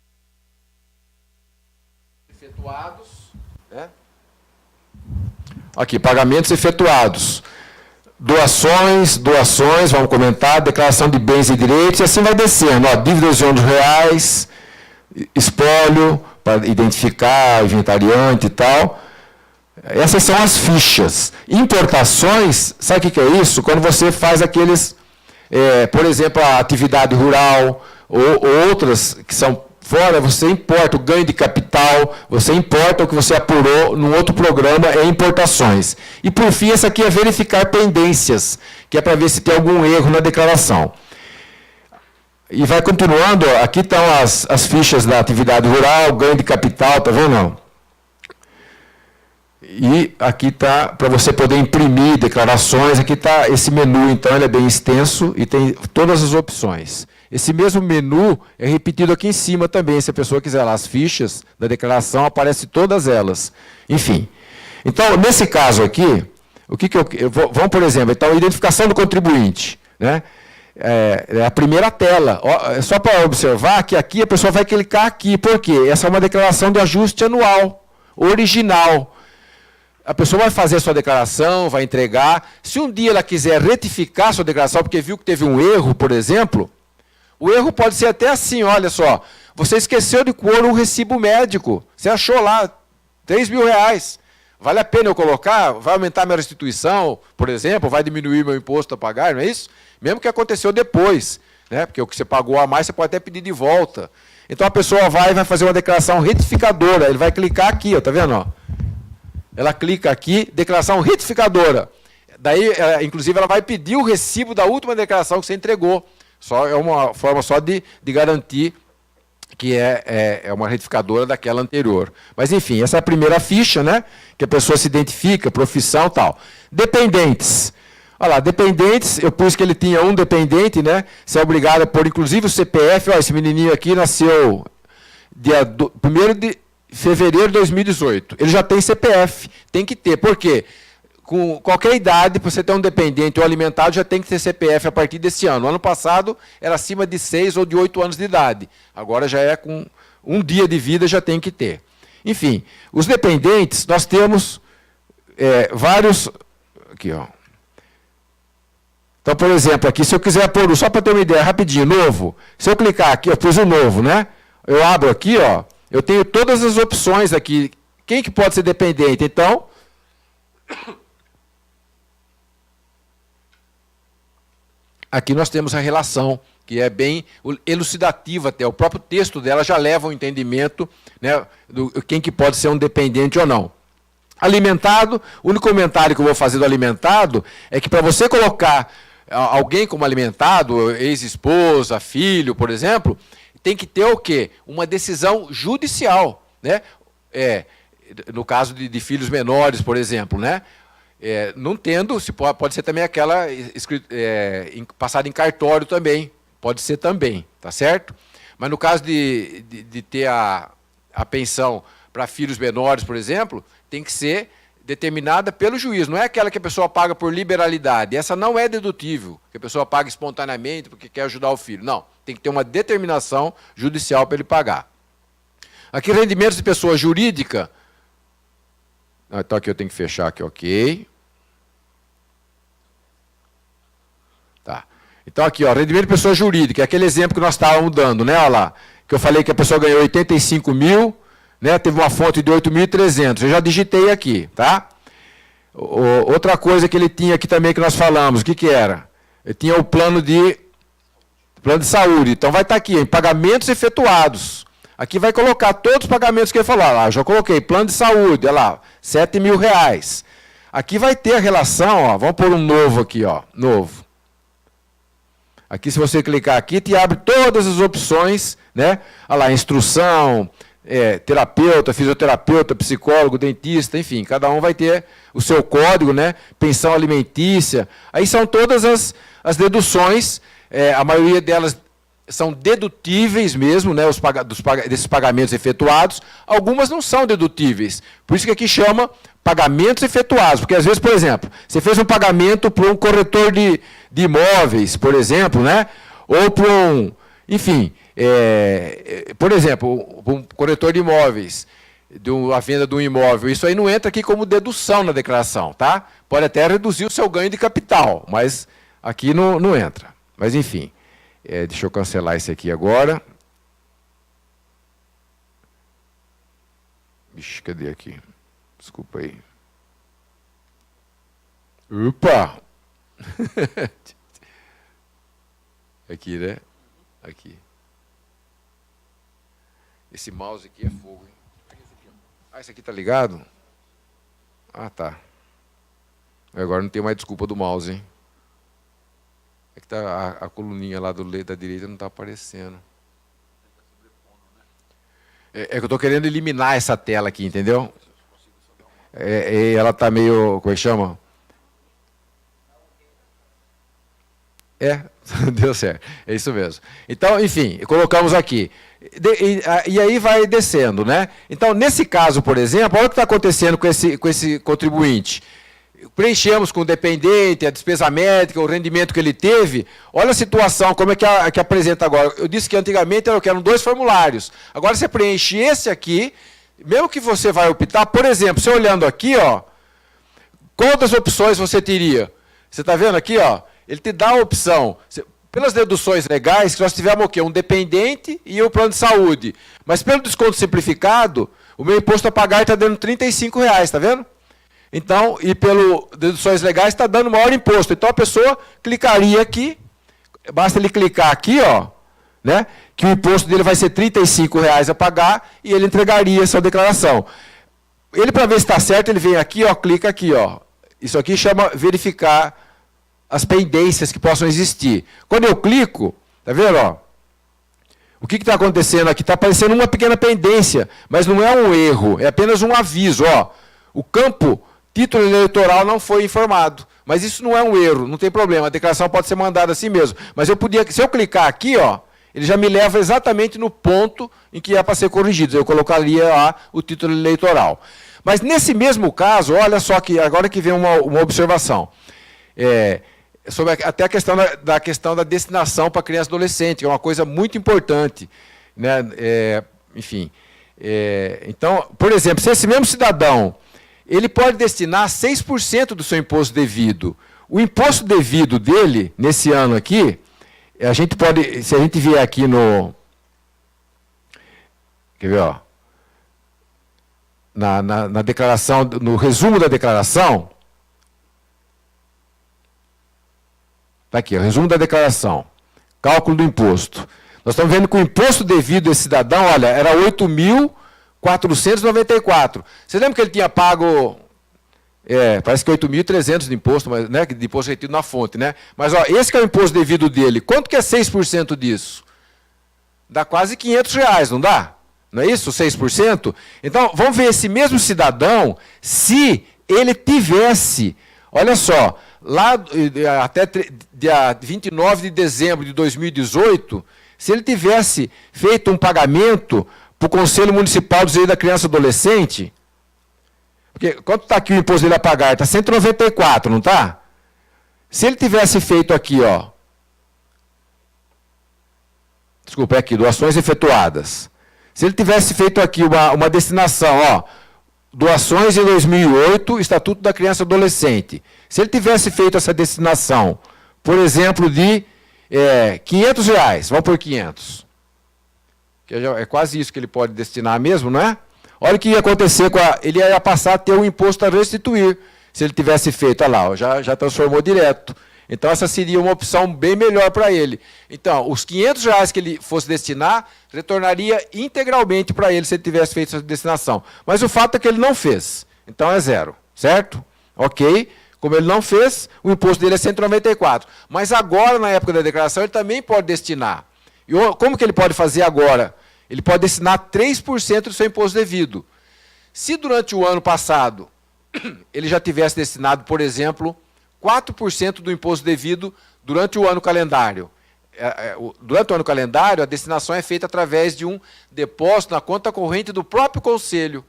efetuados, né? Aqui, pagamentos efetuados. Doações, vamos comentar, declaração de bens e direitos, e assim vai descendo. Ó, dívidas de R$11, espólio, para identificar, inventariante e tal. Essas são as fichas. Importações, sabe o que é isso? Quando você faz aqueles, por exemplo, a atividade rural, ou outras que são fora, você importa o ganho de capital, você importa o que você apurou num outro programa, é importações. E, por fim, essa aqui é verificar pendências, que é para ver se tem algum erro na declaração. E vai continuando, ó, aqui estão as fichas da atividade rural, ganho de capital, está vendo? E aqui está, para você poder imprimir declarações, aqui está esse menu, então ele é bem extenso e tem todas as opções. Esse mesmo menu é repetido aqui em cima também, se a pessoa quiser lá as fichas da declaração, aparece todas elas. Enfim. Então, nesse caso aqui, vamos, por exemplo, então, identificação do contribuinte, né? É a primeira tela. Só para observar que aqui a pessoa vai clicar aqui. Por quê? Essa é uma declaração de ajuste anual, original. A pessoa vai fazer a sua declaração, vai entregar. Se um dia ela quiser retificar a sua declaração, porque viu que teve um erro, por exemplo, o erro pode ser até assim, olha só, você esqueceu de pôr um recibo médico, você achou lá R$3.000, vale a pena eu colocar? Vai aumentar minha restituição, por exemplo, vai diminuir meu imposto a pagar, não é isso? Mesmo que aconteceu depois, né? Porque o que você pagou a mais, você pode até pedir de volta. Então a pessoa vai fazer uma declaração retificadora, ele vai clicar aqui, ó, tá vendo? Ó? Ela clica aqui, declaração retificadora. Daí, inclusive, ela vai pedir o recibo da última declaração que você entregou. É uma forma só de garantir que é uma retificadora daquela anterior. Mas, enfim, essa é a primeira ficha, né? Que a pessoa se identifica, profissão e tal. Dependentes. Olha lá, dependentes, eu pus que ele tinha um dependente, né? Você é obrigado a pôr, inclusive, o CPF. Ó, esse menininho aqui nasceu dia 1º de fevereiro de 2018. Ele já tem CPF. Tem que ter. Por quê? Com qualquer idade, para você ter um dependente ou alimentado, já tem que ter CPF a partir desse ano. No ano passado, era acima de 6 ou de 8 anos de idade. Agora já é com um dia de vida, já tem que ter. Enfim, os dependentes, nós temos vários... Aqui, ó. Então, por exemplo, aqui, se eu quiser pôr, só para ter uma ideia, rapidinho, novo. Se eu clicar aqui, eu pus o novo, né? Eu abro aqui, ó, eu tenho todas as opções aqui. Quem que pode ser dependente? Então... Aqui nós temos a relação, que é bem elucidativa até. O próprio texto dela já leva ao entendimento, né, do quem que pode ser um dependente ou não. Alimentado, o único comentário que eu vou fazer do alimentado é que para você colocar alguém como alimentado, ex-esposa, filho, por exemplo, tem que ter o quê? Uma decisão judicial, né? No caso de filhos menores, por exemplo, né? Não tendo, pode ser também aquela passada em cartório também, pode ser também, tá certo? Mas no caso de ter a pensão para filhos menores, por exemplo, tem que ser determinada pelo juiz, não é aquela que a pessoa paga por liberalidade, essa não é dedutível, que a pessoa paga espontaneamente porque quer ajudar o filho, não, tem que ter uma determinação judicial para ele pagar. Aqui, rendimentos de pessoa jurídica, então aqui eu tenho que fechar aqui, ok. Tá. Então aqui, ó, rendimento de pessoa jurídica, é aquele exemplo que nós estávamos dando, né? Olha lá, que eu falei que a pessoa ganhou 85 mil, né? Teve uma fonte de 8.300. Eu já digitei aqui, tá? Outra coisa que ele tinha aqui também que nós falamos, o que era? Ele tinha o plano de saúde. Então vai estar aqui, em pagamentos efetuados. Aqui vai colocar todos os pagamentos que ele falou. Lá, eu já coloquei plano de saúde, olha lá, R$7.000. Aqui vai ter a relação, ó, vamos pôr um novo aqui, ó, novo. Aqui, se você clicar aqui, te abre todas as opções, né? Olha lá, instrução, terapeuta, fisioterapeuta, psicólogo, dentista, enfim, cada um vai ter o seu código, né? Pensão alimentícia. Aí são todas as deduções, a maioria delas são dedutíveis mesmo, né? Desses pagamentos efetuados. Algumas não são dedutíveis. Por isso que aqui chama pagamentos efetuados. Porque, às vezes, por exemplo, você fez um pagamento para um corretor de imóveis, por exemplo, né? Ou para um... Enfim, por exemplo, um corretor de imóveis. a venda de um imóvel, isso aí não entra aqui como dedução na declaração, tá? Pode até reduzir o seu ganho de capital, mas aqui não entra. Mas, enfim, deixa eu cancelar esse aqui agora. Ixi, cadê aqui? Desculpa aí. Opa! Aqui, né? Aqui. Esse mouse aqui é fogo, hein? Ah, esse aqui tá ligado? Ah, tá. Agora não tem mais desculpa do mouse, hein? É que tá a coluninha lá da direita não está aparecendo. É que eu estou querendo eliminar essa tela aqui, entendeu? Ela está meio... Como é que chama? Deu certo. É isso mesmo. Então, enfim, colocamos aqui. E aí vai descendo, né? Então, nesse caso, por exemplo, olha o que está acontecendo com esse contribuinte. Preenchemos com o dependente, a despesa médica, o rendimento que ele teve. Olha a situação, como é que apresenta agora. Eu disse que antigamente eram 2 formulários. Agora você preenche esse aqui, mesmo que você vai optar, por exemplo, você olhando aqui, ó, quantas opções você teria? Você está vendo aqui, ó? Ele te dá a opção, pelas deduções legais, que nós tivemos o quê? Um dependente e o plano de saúde. Mas pelo desconto simplificado, o meu imposto a pagar está dando R$35, está vendo? Então, e pelo deduções legais está dando maior imposto. Então a pessoa clicaria aqui, basta ele clicar aqui, ó, né, que o imposto dele vai ser R$35 a pagar e ele entregaria essa declaração. Ele, para ver se está certo, ele vem aqui, ó, clica aqui, ó. Isso aqui chama verificar as pendências que possam existir. Quando eu clico, tá vendo, ó? O que está acontecendo aqui? Está aparecendo uma pequena pendência, mas não é um erro, é apenas um aviso, ó. O campo título eleitoral não foi informado. Mas isso não é um erro, não tem problema. A declaração pode ser mandada assim mesmo. Mas eu podia, se eu clicar aqui, ó, ele já me leva exatamente no ponto em que é para ser corrigido. Eu colocaria lá o título eleitoral. Mas nesse mesmo caso, olha só que agora que vem uma observação. Sobre até a questão da destinação para criança e adolescente, que é uma coisa muito importante, né? Enfim. Então, por exemplo, se esse mesmo cidadão ele pode destinar 6% do seu imposto devido. O imposto devido dele, nesse ano aqui, a gente pode, se a gente vier aqui no... Quer ver, ó? Na declaração, no resumo da declaração, está aqui, o resumo da declaração, cálculo do imposto. Nós estamos vendo que o imposto devido a esse cidadão, olha, era 8.494. Você lembra que ele tinha pago, parece que 8.300 de imposto, mas, né, de imposto retido na fonte, né? Mas ó, esse que é o imposto devido dele. Quanto que é 6% disso? Dá quase R$500, não dá? Não é isso, 6%? Então, vamos ver esse mesmo cidadão, se ele tivesse, olha só, lá até dia 29 de dezembro de 2018, se ele tivesse feito um pagamento para o Conselho Municipal do Direito da Criança e Adolescente, porque quanto está aqui o imposto dele a pagar? Está 194, não está? Se ele tivesse feito aqui, ó, desculpa, é aqui, doações efetuadas. Se ele tivesse feito aqui uma destinação, ó, doações em 2008, Estatuto da Criança e Adolescente. Se ele tivesse feito essa destinação, por exemplo, de R$500, vamos por 500. Que é quase isso que ele pode destinar mesmo, não é? Olha o que ia acontecer ele ia passar a ter um imposto a restituir, se ele tivesse feito, olha lá, ó, já transformou direto. Então, essa seria uma opção bem melhor para ele. Então, os R$500 que ele fosse destinar, retornaria integralmente para ele se ele tivesse feito essa destinação. Mas o fato é que ele não fez. Então, é 0, certo? Ok. Como ele não fez, o imposto dele é 194. Mas agora, na época da declaração, ele também pode destinar. E como que ele pode fazer agora? Ele pode destinar 3% do seu imposto devido. Se durante o ano passado ele já tivesse destinado, por exemplo, 4% do imposto devido durante o ano calendário. Durante o ano calendário, a destinação é feita através de um depósito na conta corrente do próprio Conselho.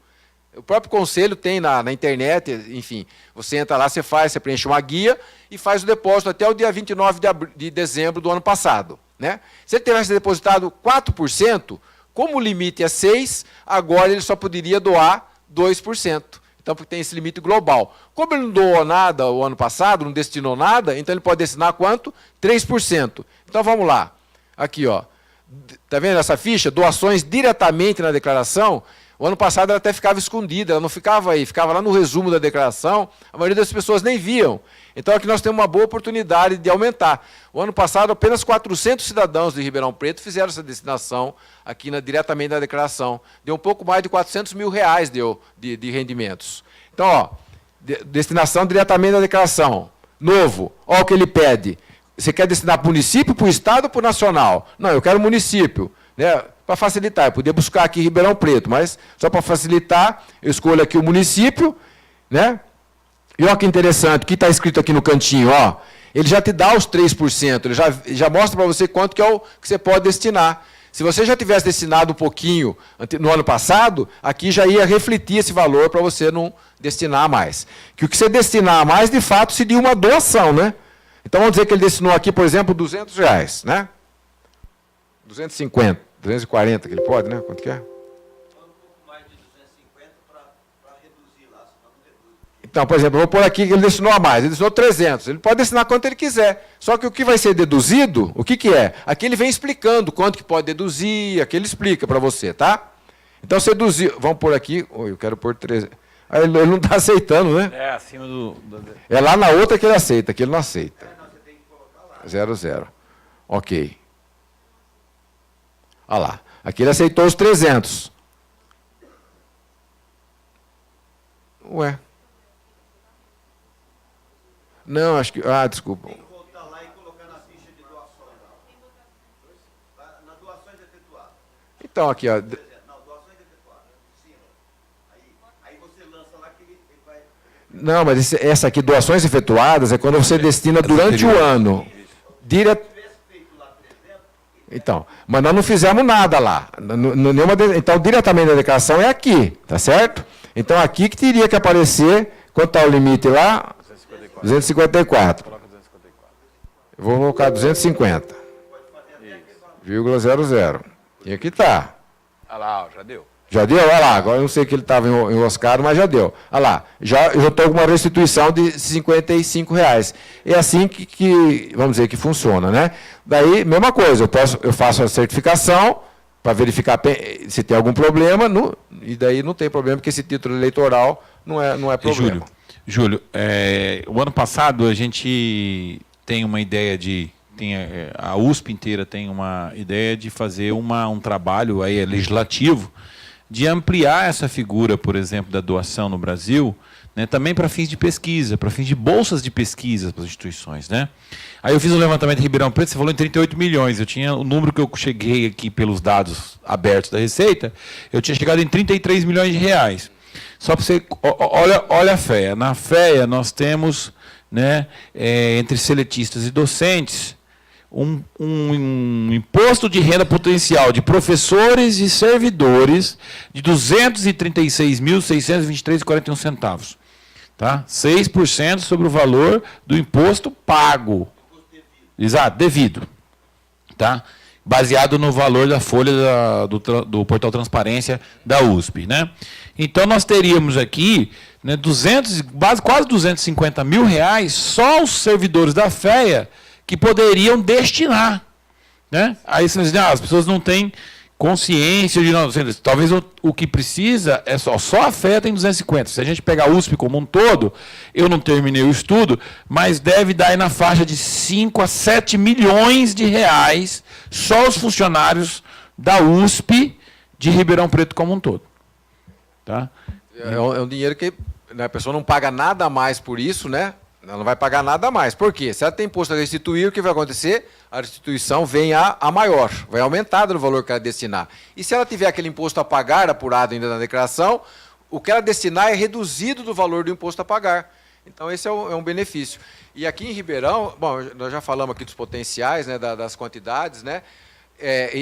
O próprio Conselho tem na internet, enfim, você entra lá, você preenche uma guia e faz o depósito até o dia 29 de dezembro do ano passado. Né? Se ele tivesse depositado 4%, Como o limite é 6, agora ele só poderia doar 2%. Então, porque tem esse limite global. Como ele não doou nada o ano passado, não destinou nada, então ele pode destinar quanto? 3%. Então, vamos lá. Aqui, ó. Está vendo essa ficha? Doações diretamente na declaração. O ano passado ela até ficava escondida, ela não ficava aí, ficava lá no resumo da declaração, a maioria das pessoas nem viam. Então aqui nós temos uma boa oportunidade de aumentar. O ano passado apenas 400 cidadãos de Ribeirão Preto fizeram essa destinação aqui diretamente na declaração. Deu um pouco mais de R$400 mil de rendimentos. Então, ó, destinação diretamente na declaração. Novo, olha o que ele pede. Você quer destinar para o município, para o estado ou para o nacional? Não, eu quero município, né? Para facilitar, eu podia buscar aqui Ribeirão Preto, mas só para facilitar, eu escolho aqui o município, né? E olha que interessante, o que está escrito aqui no cantinho, ó, ele já te dá os 3%, ele já mostra para você quanto que é o que você pode destinar. Se você já tivesse destinado um pouquinho no ano passado, aqui já ia refletir esse valor para você não destinar mais. Que o que você destinar a mais, de fato, seria uma doação, né? Então, vamos dizer que ele destinou aqui, por exemplo, R$200, né? 250, 240, que ele pode, né? Quanto que é? Então, por exemplo, eu vou pôr aqui que ele destinou a mais, ele destinou 300, ele pode destinar quanto ele quiser. Só que o que vai ser deduzido, o que é? Aqui ele vem explicando quanto que pode deduzir, aqui ele explica para você, tá? Então, você deduzir, vamos pôr aqui, eu quero pôr 300. Ele não está aceitando, né? É, acima do... É lá na outra que ele aceita, aqui ele não aceita. Não, você tem que colocar lá. 00. Ok. Olha lá, aqui ele aceitou os 300. Ué. Não, acho que... Ah, desculpa. Tem que voltar lá e colocar na ficha de doações. Nas doações efetuadas. Então, aqui, ó. Não, doações efetuadas. Sim. Aí você lança lá que ele vai... Não, mas essa aqui, doações efetuadas, é quando você destina durante o ano. Então, mas nós não fizemos nada lá. Então, diretamente na declaração é aqui, tá certo? Então, aqui que teria que aparecer, quanto está o limite lá? 254. Eu vou colocar 250,00. E aqui está. Olha lá, já deu. Já deu? Olha lá, agora eu não sei que ele estava enroscado, mas já deu. Olha lá, eu estou com uma restituição de R$55. É assim que, vamos dizer, que funciona, né? Daí, mesma coisa, eu faço a certificação para verificar se tem algum problema, e daí não tem problema, porque esse título eleitoral não é problema. Júlio, o ano passado a gente tem uma ideia a USP inteira tem uma ideia de fazer um trabalho aí legislativo de ampliar essa figura, por exemplo, da doação no Brasil, né, também para fins de pesquisa, para fins de bolsas de pesquisa para as instituições, né? Aí eu fiz um levantamento em Ribeirão Preto, você falou em 38 milhões, eu tinha o número que eu cheguei aqui pelos dados abertos da Receita, eu tinha chegado em 33 milhões de reais. Só para você, olha a FEA. Na FEA nós temos, né, entre seletistas e docentes, um imposto de renda potencial de professores e servidores de R$ 236.623,41. Tá? 6% sobre o valor do imposto pago. Exato, devido. Tá? Baseado no valor da folha do portal Transparência da USP. Né? Então, nós teríamos aqui, né, quase 250 mil reais só os servidores da FEA que poderiam destinar. Né? Aí você diz, as pessoas não têm consciência de... Não, talvez o que precisa é só a FEA tem 250. Se a gente pegar a USP como um todo, eu não terminei o estudo, mas deve dar aí na faixa de 5 a 7 milhões de reais só os funcionários da USP de Ribeirão Preto como um todo. Tá? É um dinheiro que a pessoa não paga nada a mais por isso, né? Ela não vai pagar nada a mais. Por quê? Se ela tem imposto a restituir, o que vai acontecer? A restituição vem a maior, vai aumentada no valor que ela destinar. E se ela tiver aquele imposto a pagar apurado ainda na declaração, o que ela destinar é reduzido do valor do imposto a pagar. Então, esse é um benefício. E aqui em Ribeirão, bom, nós já falamos aqui dos potenciais, né, das quantidades, né?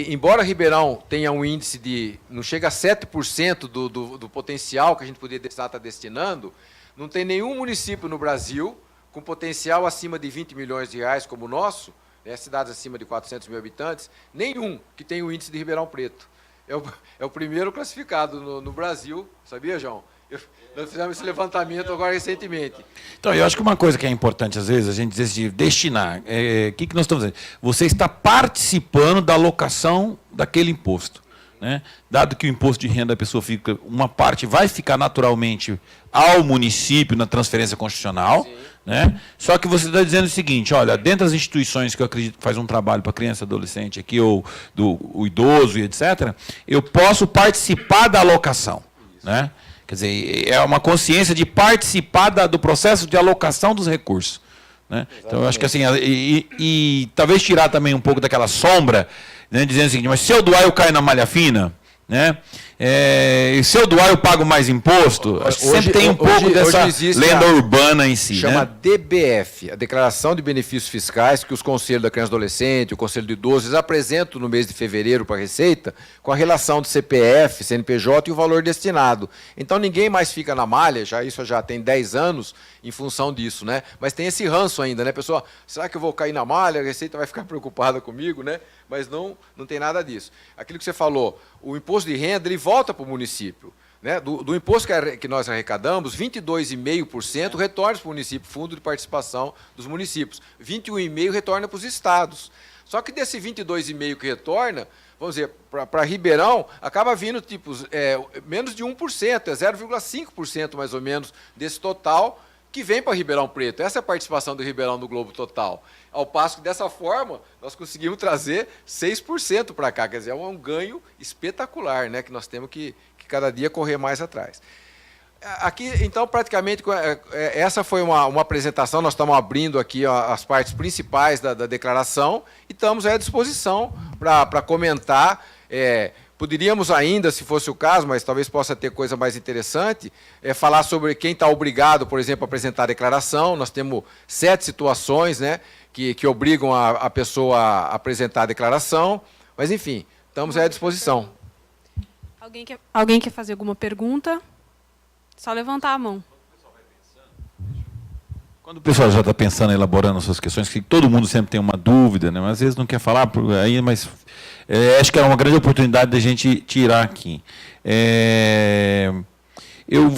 Embora Ribeirão tenha um índice de, não chega a 7% do potencial que a gente poderia estar destinando, não tem nenhum município no Brasil com potencial acima de 20 milhões de reais como o nosso, né, cidades acima de 400 mil habitantes, nenhum que tenha o índice de Ribeirão Preto. é o primeiro classificado no Brasil, sabia, João? Nós fizemos esse levantamento agora recentemente. Então, eu acho que uma coisa que é importante, às vezes, a gente dizer assim, destinar. O que nós estamos dizendo? Você está participando da alocação daquele imposto. Né? Dado que o imposto de renda da pessoa fica, uma parte vai ficar naturalmente ao município na transferência constitucional, né? Só que você está dizendo o seguinte, olha, dentro das instituições que eu acredito que faz um trabalho para criança e adolescente aqui, ou o idoso e etc., eu posso participar da alocação. Né? Quer dizer, é uma consciência de participar do processo de alocação dos recursos. Né? Então, eu acho que assim, e talvez tirar também um pouco daquela sombra, né, dizendo o seguinte, mas se eu doar eu caio na malha fina, né? Se eu doar eu pago mais imposto, acho que sempre tem um pouco dessa lenda urbana em si. Chama, né? DBF, a Declaração de Benefícios Fiscais, que os conselhos da criança e adolescente, o conselho de idosos, eles apresentam no mês de fevereiro para a Receita, com a relação do CPF, CNPJ e o valor destinado. Então ninguém mais fica na malha, isso já tem 10 anos, em função disso, né? Mas tem esse ranço ainda, né, pessoal? Será que eu vou cair na malha? A Receita vai ficar preocupada comigo, né? Mas não tem nada disso. Aquilo que você falou, o imposto de renda, ele volta para o município. Né? Do imposto que nós arrecadamos, 22,5% retorna para o município, fundo de participação dos municípios. 21,5% retorna para os estados. Só que desse 22,5% que retorna, vamos dizer, para Ribeirão, acaba vindo menos de 1%, é 0,5% mais ou menos desse total que vem para Ribeirão Preto. Essa é a participação do Ribeirão no Globo Total. Ao passo que, dessa forma, nós conseguimos trazer 6% para cá. Quer dizer, é um ganho espetacular, né, que nós temos que cada dia correr mais atrás. Aqui, então, praticamente, essa foi uma apresentação. Nós estamos abrindo aqui as partes principais da declaração e estamos à disposição para comentar. Poderíamos ainda, se fosse o caso, mas talvez possa ter coisa mais interessante, falar sobre quem está obrigado, por exemplo, a apresentar a declaração. Nós temos 7 situações, né, que obrigam a pessoa a apresentar a declaração. Mas, enfim, estamos à disposição. Alguém quer fazer alguma pergunta? Só levantar a mão. Quando o pessoal já está pensando, elaborando suas questões, que todo mundo sempre tem uma dúvida, né? Mas às vezes não quer falar, mas acho que é uma grande oportunidade da gente tirar aqui. Eu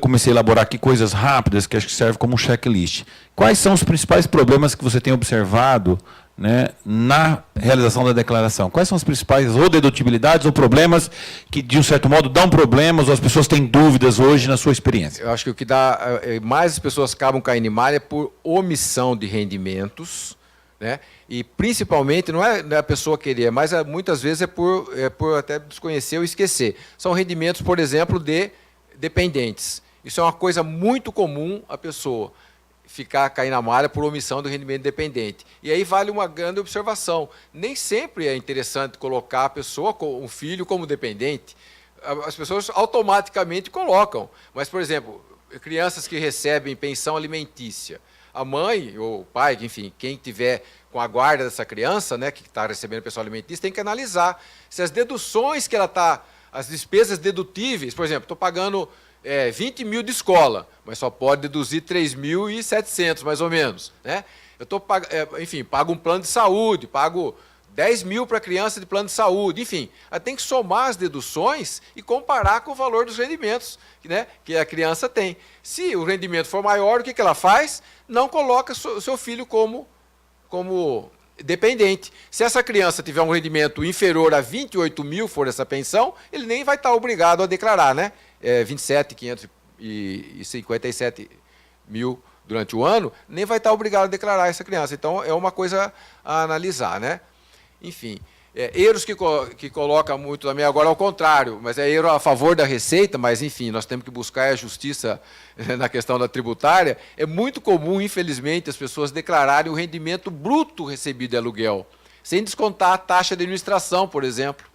comecei a elaborar aqui coisas rápidas, que acho que serve como um checklist. Quais são os principais problemas que você tem observado, né, na realização da declaração? Quais são as principais ou dedutibilidades ou problemas que, de um certo modo, dão problemas ou as pessoas têm dúvidas hoje na sua experiência? Eu acho que o que dá mais as pessoas acabam caindo em malha é por omissão de rendimentos, né? E principalmente não é a pessoa querer, mas muitas vezes é por até desconhecer ou esquecer. São rendimentos, por exemplo, de dependentes. Isso é uma coisa muito comum a pessoa cair na malha por omissão do rendimento dependente. E aí vale uma grande observação. Nem sempre é interessante colocar a pessoa, um filho, como dependente. As pessoas automaticamente colocam. Mas, por exemplo, crianças que recebem pensão alimentícia, a mãe ou o pai, enfim, quem tiver com a guarda dessa criança, né, que está recebendo pensão alimentícia, tem que analisar se as deduções que ela está, as despesas dedutíveis, por exemplo, estou pagando 20 mil de escola, mas só pode deduzir 3.700, mais ou menos. Né? Eu pago um plano de saúde, pago 10 mil para a criança de plano de saúde, enfim. Ela tem que somar as deduções e comparar com o valor dos rendimentos, né, que a criança tem. Se o rendimento for maior, o que ela faz? Não coloca o seu filho como dependente. Se essa criança tiver um rendimento inferior a 28 mil, for essa pensão, ele nem vai estar obrigado a declarar, né? 27.557 mil durante o ano, nem vai estar obrigado a declarar essa criança. Então, é uma coisa a analisar, né? Enfim, erros que coloca muito também, agora ao contrário, mas é erro a favor da Receita, mas, enfim, nós temos que buscar a justiça na questão da tributária. É muito comum, infelizmente, as pessoas declararem o rendimento bruto recebido de aluguel, sem descontar a taxa de administração, por exemplo.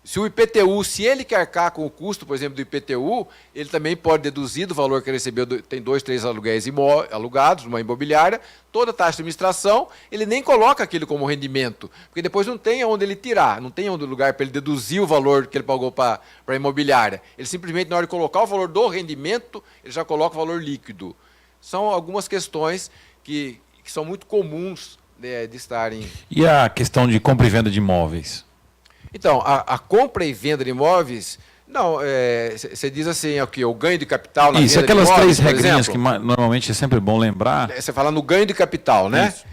Se o IPTU, se ele quer arcar com o custo, por exemplo, do IPTU, ele também pode deduzir do valor que ele recebeu, tem 2, 3 aluguéis alugados, numa imobiliária, toda a taxa de administração, ele nem coloca aquilo como rendimento, porque depois não tem onde ele tirar, não tem lugar para ele deduzir o valor que ele pagou para a imobiliária. Ele simplesmente, na hora de colocar o valor do rendimento, ele já coloca o valor líquido. São algumas questões que são muito comuns de estarem... E a questão de compra e venda de imóveis? Então, a compra e venda de imóveis, não, você diz assim, o ganho de capital na Isso, venda de aquelas imóveis, três por regrinhas exemplo. que normalmente é sempre bom lembrar. Você fala no ganho de capital, né? Isso.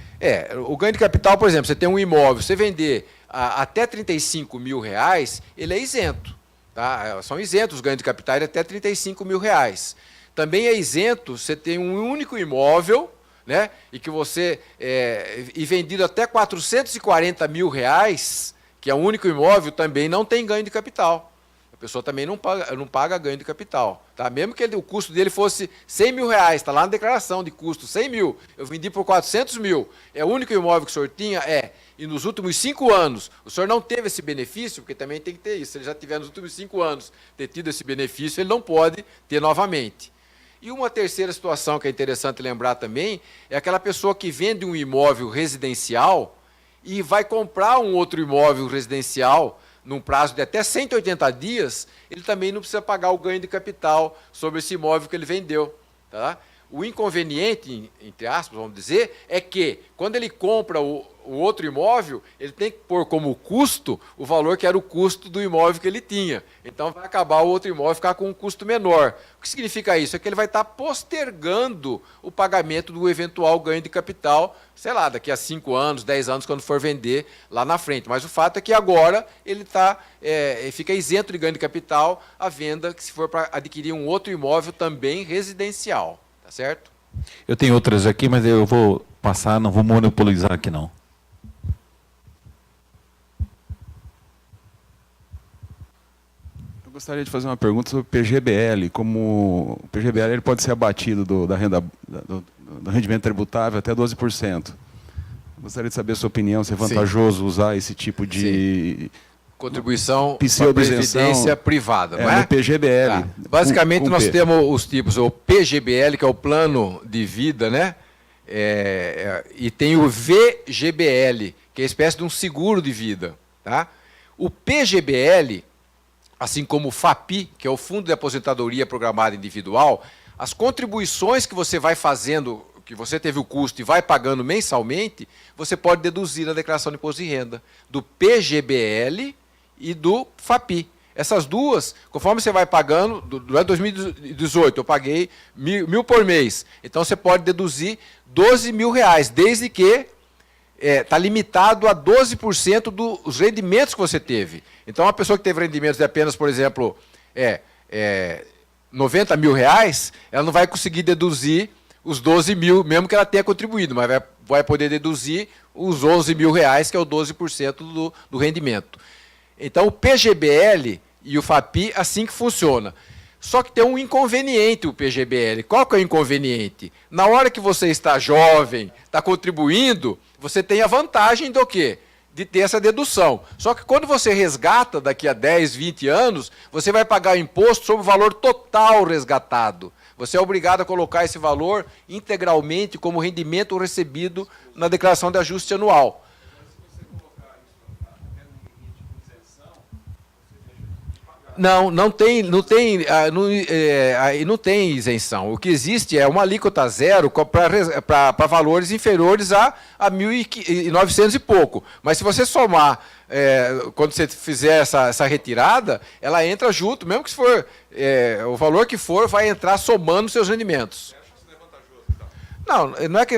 O ganho de capital, por exemplo, você tem um imóvel, você vender até 35 mil reais, ele é isento. Tá? São isentos os ganhos de capital até 35 mil reais. Também é isento você tem um único imóvel, né? E que você e vendido até 440 mil reais, que é o único imóvel, também não tem ganho de capital. A pessoa também não paga ganho de capital. Tá? Mesmo que o custo dele fosse 100 mil reais, está lá na declaração de custo, 100 mil, eu vendi por 400 mil, é o único imóvel que o senhor tinha? E nos últimos 5 anos, o senhor não teve esse benefício, porque também tem que ter isso, se ele já tiver nos últimos 5 anos ter tido esse benefício, ele não pode ter novamente. E uma terceira situação que é interessante lembrar também, é aquela pessoa que vende um imóvel residencial e vai comprar um outro imóvel residencial num prazo de até 180 dias, ele também não precisa pagar o ganho de capital sobre esse imóvel que ele vendeu. Tá? O inconveniente, entre aspas, vamos dizer, é que quando ele compra o outro imóvel, ele tem que pôr como custo o valor que era o custo do imóvel que ele tinha. Então vai acabar o outro imóvel ficar com um custo menor. O que significa isso? É que ele vai estar postergando o pagamento do eventual ganho de capital, sei lá, daqui a 5 anos, 10 anos, quando for vender lá na frente. Mas o fato é que agora ele fica isento de ganho de capital a venda, que se for para adquirir um outro imóvel também residencial. Tá certo? Eu tenho outras aqui, mas eu vou passar, não vou monopolizar aqui não. Eu gostaria de fazer uma pergunta sobre o PGBL, como o PGBL ele pode ser abatido do rendimento tributável até 12%. Eu gostaria de saber a sua opinião, se é vantajoso usar esse tipo de contribuição para pseudo-isenção previdência privada, não é? no PGBL. Tá. Basicamente, com nós P. temos os tipos, o PGBL, que é o plano de vida, né? E tem o VGBL, que é a espécie de um seguro de vida. Tá? O PGBL, assim como o FAPI, que é o Fundo de Aposentadoria Programada Individual, as contribuições que você vai fazendo, que você teve o custo e vai pagando mensalmente, você pode deduzir na declaração de imposto de renda do PGBL e do FAPI. Essas duas, conforme você vai pagando, durante 2018 eu paguei mil por mês, então você pode deduzir 12 mil reais, desde que está limitado a 12% dos rendimentos que você teve. Então, uma pessoa que teve rendimentos de apenas, por exemplo, 90 mil reais, ela não vai conseguir deduzir os 12 mil, mesmo que ela tenha contribuído, mas vai poder deduzir os 11 mil reais, que é o 12% do rendimento. Então, o PGBL e o FAPI, assim que funciona. Só que tem um inconveniente o PGBL. Qual que é o inconveniente? Na hora que você está jovem, está contribuindo, você tem a vantagem do quê? De ter essa dedução. Só que quando você resgata daqui a 10, 20 anos, você vai pagar imposto sobre o valor total resgatado. Você é obrigado a colocar esse valor integralmente como rendimento recebido na declaração de ajuste anual. Não tem isenção. O que existe é uma alíquota zero para valores inferiores a 1.900 e pouco. Mas se você somar, quando você fizer essa retirada, ela entra junto, mesmo que se for o valor que for, vai entrar somando seus rendimentos. Não é que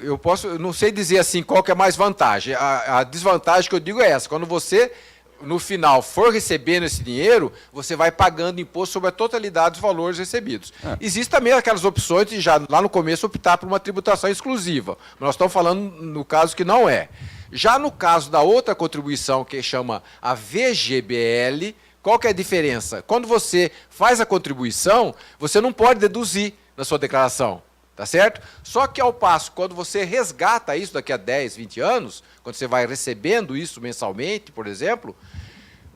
eu não sei dizer assim qual que é mais vantagem. A desvantagem que eu digo é essa: quando você no final for recebendo esse dinheiro, você vai pagando imposto sobre a totalidade dos valores recebidos. Existem também aquelas opções de já lá no começo optar por uma tributação exclusiva. Nós estamos falando no caso que não é. Já no caso da outra contribuição, que chama a VGBL, qual que é a diferença? Quando você faz a contribuição, você não pode deduzir na sua declaração. Tá certo? Só que ao passo, quando você resgata isso daqui a 10, 20 anos, quando você vai recebendo isso mensalmente, por exemplo,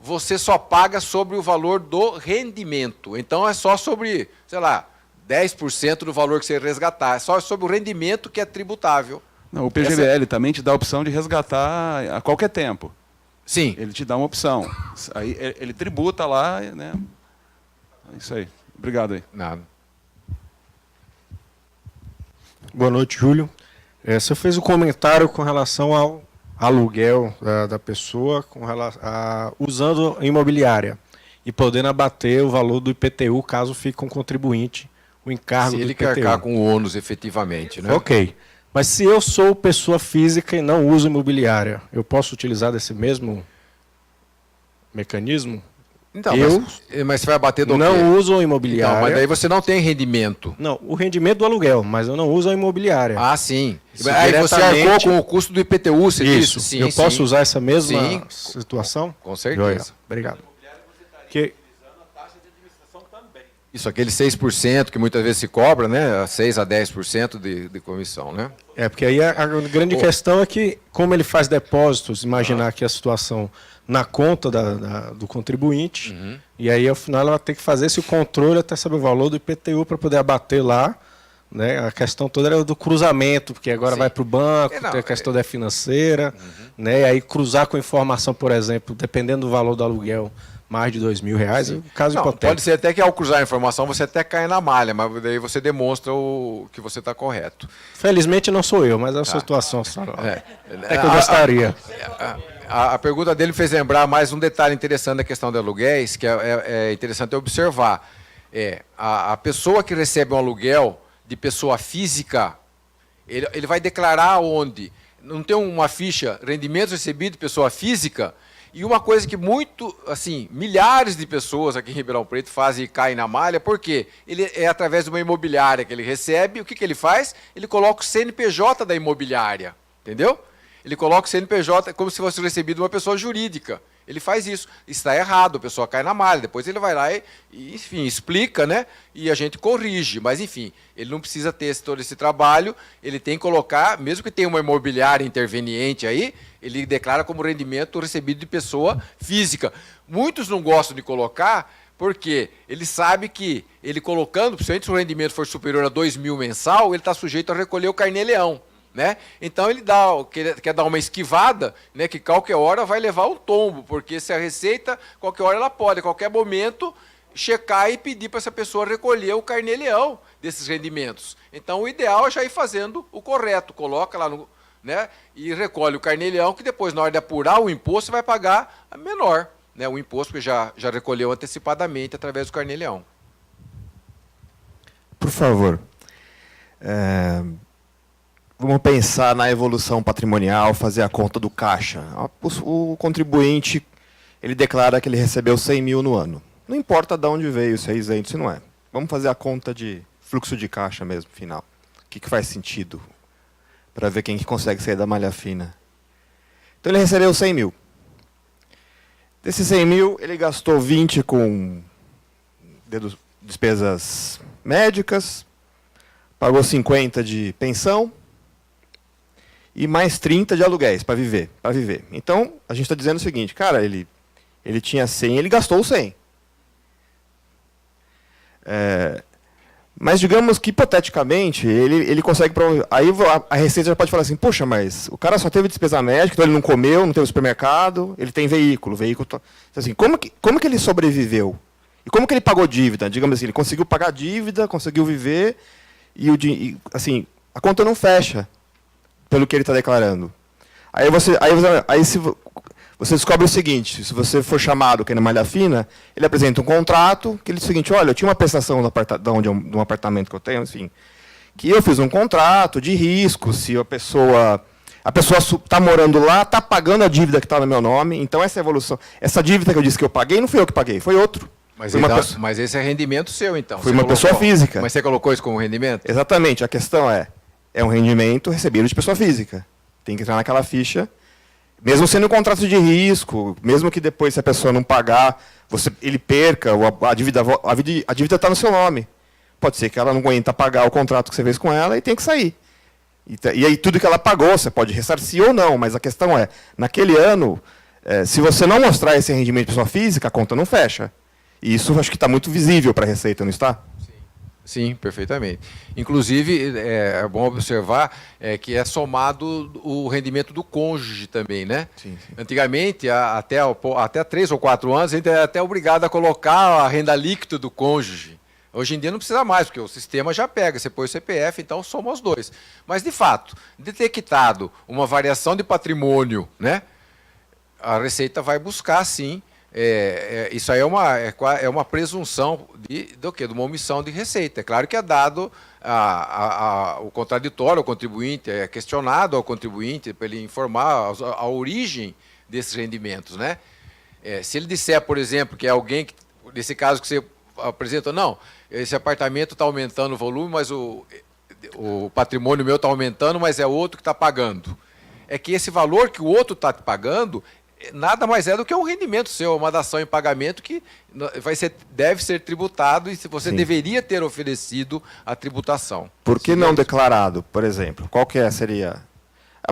você só paga sobre o valor do rendimento. Então é só sobre, sei lá, 10% do valor que você resgatar. É só sobre o rendimento que é tributável. Não, o PGBL também te dá a opção de resgatar a qualquer tempo. Sim. Ele te dá uma opção. Aí ele tributa lá, né? É isso aí. Obrigado aí. Nada. Boa noite, Júlio. Você fez um comentário com relação aluguel da pessoa usando imobiliária e podendo abater o valor do IPTU caso fique com o contribuinte o encargo do IPTU. Se ele carcar com o ônus efetivamente, né? Ok. Mas se eu sou pessoa física e não uso imobiliária, eu posso utilizar desse mesmo mecanismo? Então, mas você vai abater do quê? Não uso imobiliária. Então, mas daí você não tem rendimento. Não, o rendimento do aluguel, mas eu não uso a imobiliária. Ah, sim. Isso Aí você arcou diretamente- com o custo do IPTU, você Isso. disse? Sim, eu sim. posso usar essa mesma Sim. situação? Com certeza. Joia. Obrigado. Que, Isso, aquele 6% que muitas vezes se cobra, né? 6 a 10% de comissão, né? porque aí a grande questão é que, como ele faz depósitos, imaginar que a situação na conta do contribuinte, e aí, ao final, ela vai ter que fazer esse controle até saber o valor do IPTU para poder abater lá. Né? A questão toda era do cruzamento, porque agora vai para o banco, tem a questão da financeira, né? E aí cruzar com informação, por exemplo, dependendo do valor do aluguel, mais de R$2.000, é um caso Não, hipotético. pode ser até que ao cruzar a informação você até cai na malha, mas daí você demonstra que você está correto. Felizmente não sou eu, mas é uma situação só. É. É que eu gostaria. A pergunta dele fez lembrar mais um detalhe interessante da questão de aluguéis, que é interessante observar. A pessoa que recebe um aluguel de pessoa física, ele vai declarar onde? Não tem uma ficha rendimentos recebidos de pessoa física? E uma coisa que milhares de pessoas aqui em Ribeirão Preto fazem e caem na malha, porque ele é através de uma imobiliária que ele recebe, o que ele faz? Ele coloca o CNPJ da imobiliária, entendeu? Ele coloca o CNPJ como se fosse recebido de uma pessoa jurídica. Ele faz isso. Está errado, a pessoa cai na malha. Depois ele vai lá e enfim, explica, né? E a gente corrige. Mas, enfim, ele não precisa ter todo esse trabalho. Ele tem que colocar, mesmo que tenha uma imobiliária interveniente aí, ele declara como rendimento recebido de pessoa física. Muitos não gostam de colocar, porque ele sabe que ele colocando, principalmente se o rendimento for superior a R$2.000 mensal, ele está sujeito a recolher o carnê-leão. Né? Então ele quer dar uma esquivada, né, que qualquer hora vai levar um tombo, porque se a Receita, qualquer hora ela pode, a qualquer momento, checar e pedir para essa pessoa recolher o carnê-leão desses rendimentos. Então o ideal é já ir fazendo o correto, coloca lá né, e recolhe o carnê-leão, que depois, na hora de apurar o imposto, você vai pagar a menor, né, o imposto que já recolheu antecipadamente através do carnê-leão. Por favor. Vamos pensar na evolução patrimonial, fazer a conta do caixa. O contribuinte, ele declara que ele recebeu 100 mil no ano. Não importa de onde veio, se é isento, se não é. Vamos fazer a conta de fluxo de caixa mesmo, final. O que faz sentido? Para ver quem que consegue sair da malha fina. Então ele recebeu 100 mil. Desses 100 mil, ele gastou 20 com despesas médicas, pagou 50 de pensão, e mais 30 de aluguéis para viver. Então, a gente está dizendo o seguinte, cara, ele tinha 100, ele gastou 100. Mas digamos que, hipoteticamente, ele consegue... Aí a Receita já pode falar assim, poxa, mas o cara só teve despesa médica, então ele não comeu, não teve supermercado, ele tem veículo. Então, assim, como que ele sobreviveu? E como que ele pagou dívida? Digamos assim, ele conseguiu pagar dívida, conseguiu viver, assim, a conta não fecha, pelo que ele está declarando. Aí se você descobre o seguinte, se você for chamado aqui na malha fina, ele apresenta um contrato, que ele diz o seguinte, olha, eu tinha uma prestação de um apartamento que eu tenho, enfim, que eu fiz um contrato de risco, se a pessoa está morando lá, está pagando a dívida que está no meu nome, então essa evolução, essa dívida que eu disse que eu paguei, não fui eu que paguei, foi outro. Mas esse é rendimento seu, então. Foi uma pessoa física. Mas você colocou isso como rendimento? Exatamente, a questão é um rendimento recebido de pessoa física. Tem que entrar naquela ficha, mesmo sendo um contrato de risco, mesmo que depois, se a pessoa não pagar, ele perca, a dívida está no seu nome. Pode ser que ela não aguenta pagar o contrato que você fez com ela e tem que sair. E aí tudo que ela pagou, você pode ressarcir ou não, mas a questão é, naquele ano, se você não mostrar esse rendimento de pessoa física, a conta não fecha. E isso acho que está muito visível para a Receita, não está? Sim, perfeitamente. Inclusive, é bom observar que é somado o rendimento do cônjuge também, né? Sim. Antigamente, até 3 ou 4 anos, a gente era até obrigado a colocar a renda líquida do cônjuge, Hoje em dia não precisa mais, porque o sistema já pega, você põe o CPF, então soma os dois. Mas, de fato, detectado uma variação de patrimônio, né, a Receita vai buscar, sim. Isso aí é uma presunção do quê? De uma omissão de receita. É claro que é dado o contraditório ao contribuinte, é questionado ao contribuinte para ele informar a origem desses rendimentos, né? Se ele disser, por exemplo, que é alguém, nesse caso que você apresenta, não, esse apartamento está aumentando o volume, mas o patrimônio meu está aumentando, mas é outro que está pagando. É que esse valor que o outro está pagando nada mais é do que um rendimento seu, uma dação em pagamento que deve ser tributado e você Sim. deveria ter oferecido a tributação. Por que não declarado, por exemplo? Qual que seria?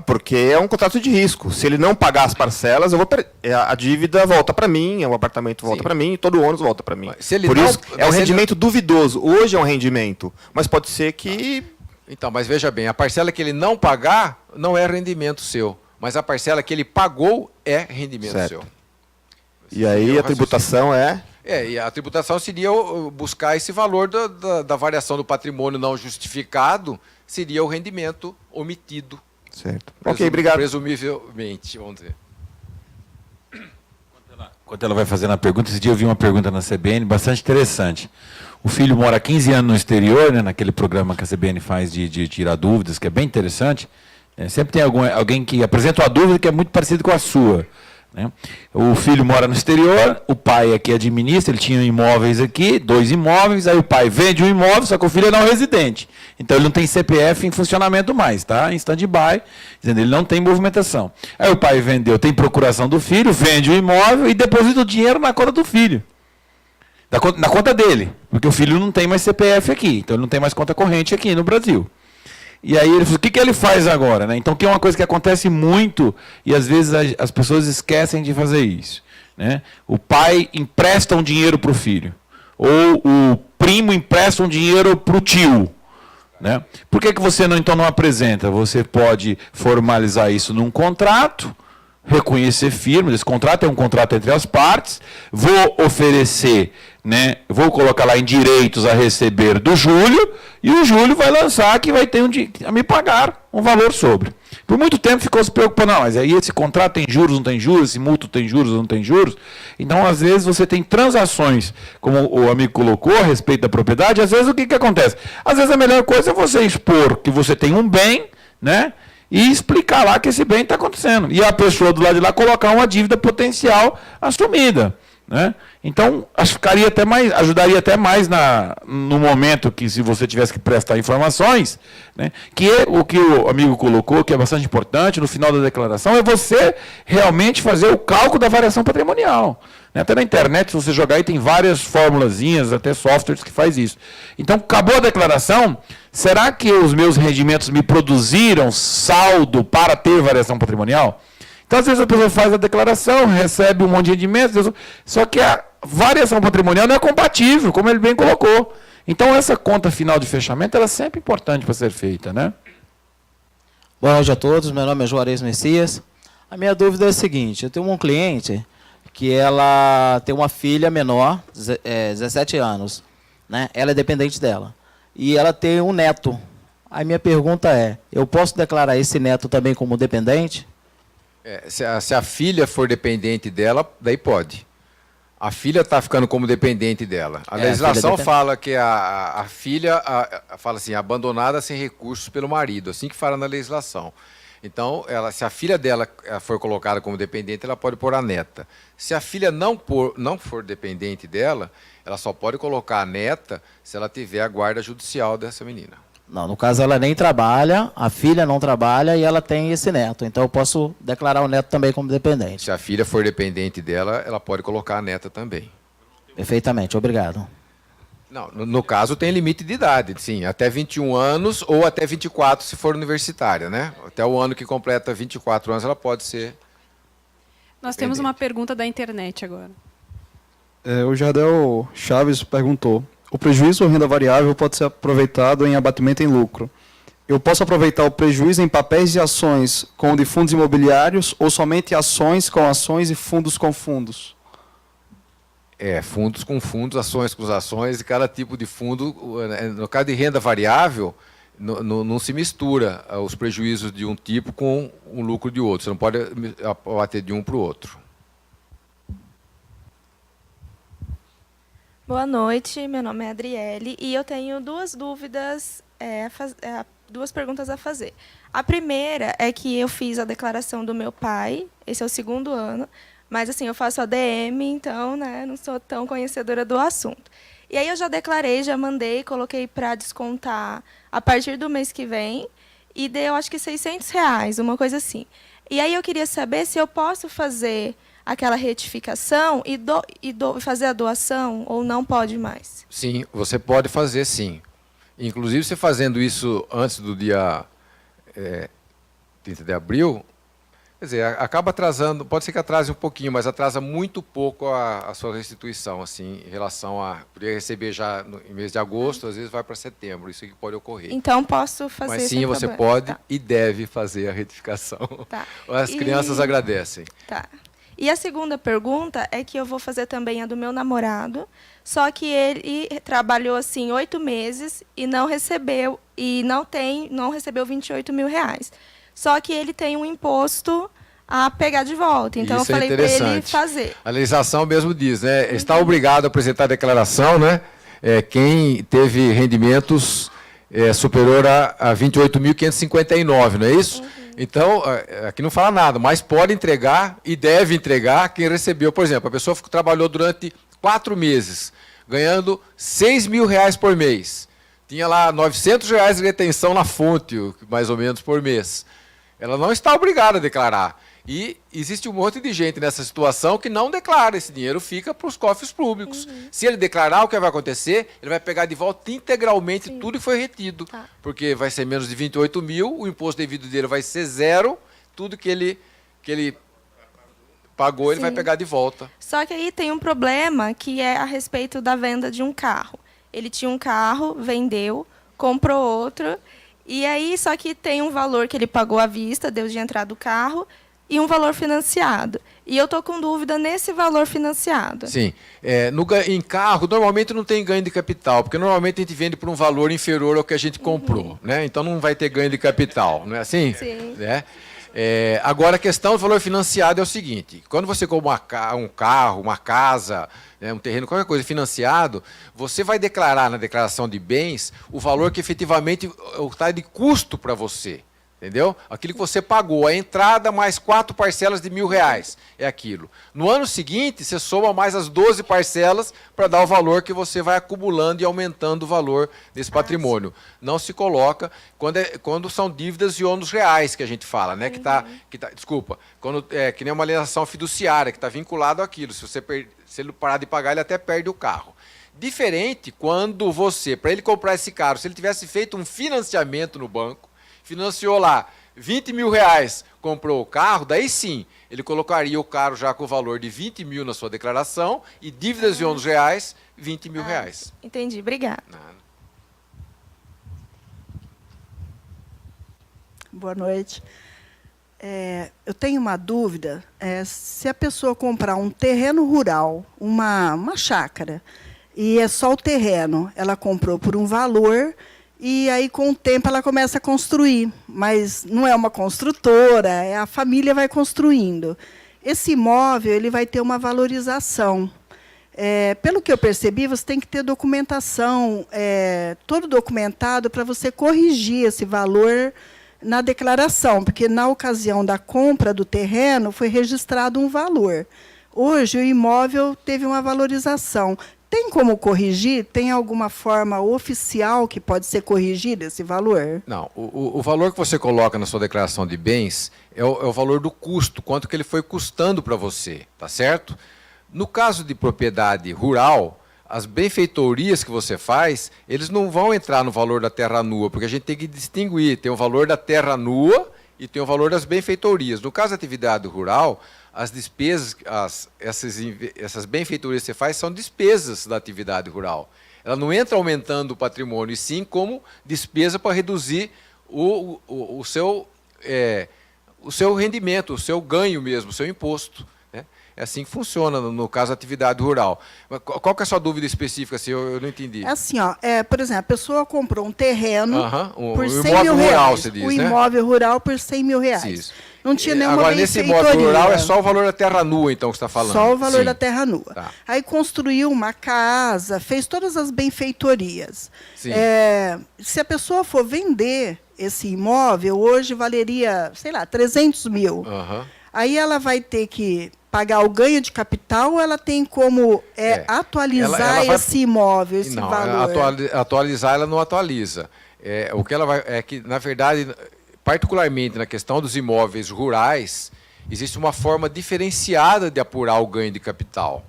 Porque é um contrato de risco. Se ele não pagar as parcelas, a dívida volta para mim, o apartamento volta para mim, todo o ônus volta para mim. Por isso, é um rendimento duvidoso. Hoje é um rendimento, mas pode ser que... Então, mas veja bem, a parcela que ele não pagar não é rendimento seu. Mas a parcela que ele pagou é rendimento seu. E aí a tributação e a tributação seria buscar esse valor da variação do patrimônio não justificado, seria o rendimento omitido. Certo. Ok, obrigado. Presumivelmente, vamos dizer. Enquanto ela vai fazendo a pergunta, esse dia eu vi uma pergunta na CBN bastante interessante. O filho mora há 15 anos no exterior, né, naquele programa que a CBN faz de tirar dúvidas, que é bem interessante. Sempre tem alguém que apresenta uma dúvida que é muito parecida com a sua, né? O filho mora no exterior, o pai aqui administra, ele tinha imóveis aqui, 2 imóveis, aí o pai vende um imóvel, só que o filho é não residente. Então ele não tem CPF em funcionamento mais, tá? Em stand-by, dizendo ele não tem movimentação. Aí o pai vendeu, tem procuração do filho, vende o imóvel e deposita o dinheiro na conta do filho. Na conta dele, porque o filho não tem mais CPF aqui, então ele não tem mais conta corrente aqui no Brasil. E aí ele falou, o que ele faz agora? Né? Então, que é uma coisa que acontece muito, e às vezes as pessoas esquecem de fazer isso. Né? O pai empresta um dinheiro para o filho, ou o primo empresta um dinheiro para o tio. Né? Por que você então não apresenta? Você pode formalizar isso num contrato, reconhecer firme, esse contrato é um contrato entre as partes, vou oferecer, né, vou colocar lá em direitos a receber do Júlio, e o Júlio vai lançar que vai ter a me pagar um valor sobre. Por muito tempo ficou se preocupando, não, mas aí esse contrato tem juros, não tem juros, esse mútuo tem juros, não tem juros. Então, às vezes, você tem transações, como o amigo colocou, a respeito da propriedade, às vezes o que acontece? Às vezes a melhor coisa é você expor que você tem um bem, né, e explicar lá que esse bem está acontecendo. E a pessoa do lado de lá colocar uma dívida potencial assumida. Né? Então, ajudaria até mais no momento que, se você tivesse que prestar informações, né, que é o que o amigo colocou, que é bastante importante, no final da declaração, é você realmente fazer o cálculo da variação patrimonial. Né? Até na internet, se você jogar aí, tem várias formulazinhas, até softwares que faz isso. Então, acabou a declaração, será que os meus rendimentos me produziram saldo para ter variação patrimonial? Então, às vezes, a pessoa faz a declaração, recebe um monte de rendimentos, só que a variação patrimonial não é compatível, como ele bem colocou. Então, essa conta final de fechamento ela é sempre importante para ser feita. Né? Boa noite a todos, meu nome é Juarez Messias. A minha dúvida é a seguinte, eu tenho um cliente que ela tem uma filha menor, 17 anos, né? Ela é dependente dela, e ela tem um neto. A minha pergunta é, eu posso declarar esse neto também como dependente? Se a filha for dependente dela, daí pode. A filha está ficando como dependente dela. A legislação fala que a filha fala assim, abandonada sem recursos pelo marido, assim que fala na legislação. Então, se a filha dela for colocada como dependente, ela pode pôr a neta. Se a filha não for dependente dela, ela só pode colocar a neta se ela tiver a guarda judicial dessa menina. Não, no caso ela nem trabalha, a filha não trabalha e ela tem esse neto. Então eu posso declarar o neto também como dependente. Se a filha for dependente dela, ela pode colocar a neta também. Perfeitamente, obrigado. Não, no caso tem limite de idade, sim, até 21 anos ou até 24 se for universitária, né? Até o ano que completa 24 anos ela pode ser. Nós temos uma pergunta da internet agora. O Jardel Chaves perguntou: o prejuízo ou renda variável pode ser aproveitado em abatimento em lucro. Eu posso aproveitar o prejuízo em papéis e ações com o de fundos imobiliários ou somente ações com ações e fundos com fundos? fundos com fundos, ações com ações, e cada tipo de fundo, no caso de renda variável, não se mistura os prejuízos de um tipo com o lucro de outro. Você não pode abater de um para o outro. Boa noite, meu nome é Adriele e eu tenho duas dúvidas, duas perguntas a fazer. A primeira é que eu fiz a declaração do meu pai, esse é o 2º ano, mas assim, eu faço ADM, então, né, não sou tão conhecedora do assunto. E aí eu já declarei, já mandei, coloquei para descontar a partir do mês que vem, e deu, acho que R$600, uma coisa assim. E aí eu queria saber se eu posso fazer aquela retificação e fazer a doação, ou não pode mais? Sim, você pode fazer, sim. Inclusive, você fazendo isso antes do dia 30 de abril, quer dizer, acaba atrasando, pode ser que atrase um pouquinho, mas atrasa muito pouco a sua restituição, assim, em relação a poder receber já em mês de agosto, às vezes vai para setembro, isso que pode ocorrer. Então, posso fazer mas sim, sem você problema. pode Tá. e deve fazer a retificação. Tá. As crianças agradecem. Tá. E a segunda pergunta é que eu vou fazer também a do meu namorado, só que ele trabalhou assim 8 meses e não recebeu R$28 mil. Só que ele tem um imposto a pegar de volta. Então Isso eu falei para ele fazer. A legislação mesmo diz, né? Está obrigado a apresentar a declaração, né? Quem teve rendimentos superior a 28.559, não é isso? Então, aqui não fala nada, mas pode entregar e deve entregar quem recebeu. Por exemplo, a pessoa trabalhou durante 4 meses, ganhando R$6 mil por mês. Tinha lá R$900 de retenção na fonte, mais ou menos, por mês. Ela não está obrigada a declarar. E existe um monte de gente nessa situação que não declara. Esse dinheiro fica para os cofres públicos. Se ele declarar, o que vai acontecer? Ele vai pegar de volta integralmente tudo que foi retido. Tá. Porque vai ser menos de 28 mil, o imposto devido dele vai ser 0, tudo que ele pagou, ele vai pegar de volta. Só que aí tem um problema que é a respeito da venda de um carro. Ele tinha um carro, vendeu, comprou outro, e aí só que tem um valor que ele pagou à vista, deu de entrada do carro, e um valor financiado. E eu estou com dúvida nesse valor financiado. Sim. Em carro, normalmente não tem ganho de capital, porque normalmente a gente vende por um valor inferior ao que a gente comprou. Né? Então não vai ter ganho de capital, não é assim? Sim. Né? Agora, a questão do valor financiado é o seguinte: quando você compra um carro, uma casa, né, um terreno, qualquer coisa financiado, você vai declarar na declaração de bens o valor que efetivamente está de custo para você. Entendeu? Aquilo que você pagou, a entrada mais 4 parcelas de R$1.000, é aquilo. No ano seguinte, você soma mais as 12 parcelas para dar o valor que você vai acumulando e aumentando o valor desse patrimônio. Não se coloca quando são dívidas de ônus reais que a gente fala, né? Desculpa, que nem uma alienação fiduciária, que está vinculado àquilo. Se ele parar de pagar, ele até perde o carro. Diferente quando você, para ele comprar esse carro, se ele tivesse feito um financiamento no banco, financiou lá R$20 mil, comprou o carro, daí sim, ele colocaria o carro já com o valor de 20 mil na sua declaração e dívidas de ônus reais, R$20 mil. Entendi, obrigada. Boa noite. Eu tenho uma dúvida, se a pessoa comprar um terreno rural, uma chácara, e é só o terreno, ela comprou por um valor, e aí, com o tempo, ela começa a construir. Mas não é uma construtora, a família vai construindo. Esse imóvel ele vai ter uma valorização. Pelo que eu percebi, você tem que ter documentação, todo documentado, para você corrigir esse valor na declaração, porque, na ocasião da compra do terreno, foi registrado um valor. Hoje, o imóvel teve uma valorização. Tem como corrigir? Tem alguma forma oficial que pode ser corrigido esse valor? Não, o valor que você coloca na sua declaração de bens é o valor do custo, quanto que ele foi custando para você, tá certo? No caso de propriedade rural, as benfeitorias que você faz, eles não vão entrar no valor da terra nua, porque a gente tem que distinguir, tem o valor da terra nua e tem o valor das benfeitorias. No caso da atividade rural, as despesas, essas benfeitorias que você faz são despesas da atividade rural. Ela não entra aumentando o patrimônio, e sim como despesa para reduzir o seu rendimento, o seu ganho mesmo, o seu imposto. né? É assim que funciona no caso da atividade rural. Mas qual que é a sua dúvida específica? Assim, eu não entendi. É assim, ó, por exemplo, a pessoa comprou um terreno por O 100 imóvel mil rural, reais. você diz, o né? imóvel rural por 100 mil reais. Isso. Não tinha nenhuma Agora, nesse benfeitoria. imóvel rural é só o valor da terra nua, então, que você está falando? Só o valor Sim. da terra nua. Tá. Aí construiu uma casa, fez todas as benfeitorias. Sim. Se a pessoa for vender esse imóvel, hoje valeria, sei lá, 300 mil. Aí ela vai ter que pagar o ganho de capital ou ela tem como atualizar ela esse imóvel, esse não, valor? atualizar ela não atualiza. O que ela vai é que, na verdade, particularmente na questão dos imóveis rurais, existe uma forma diferenciada de apurar o ganho de capital.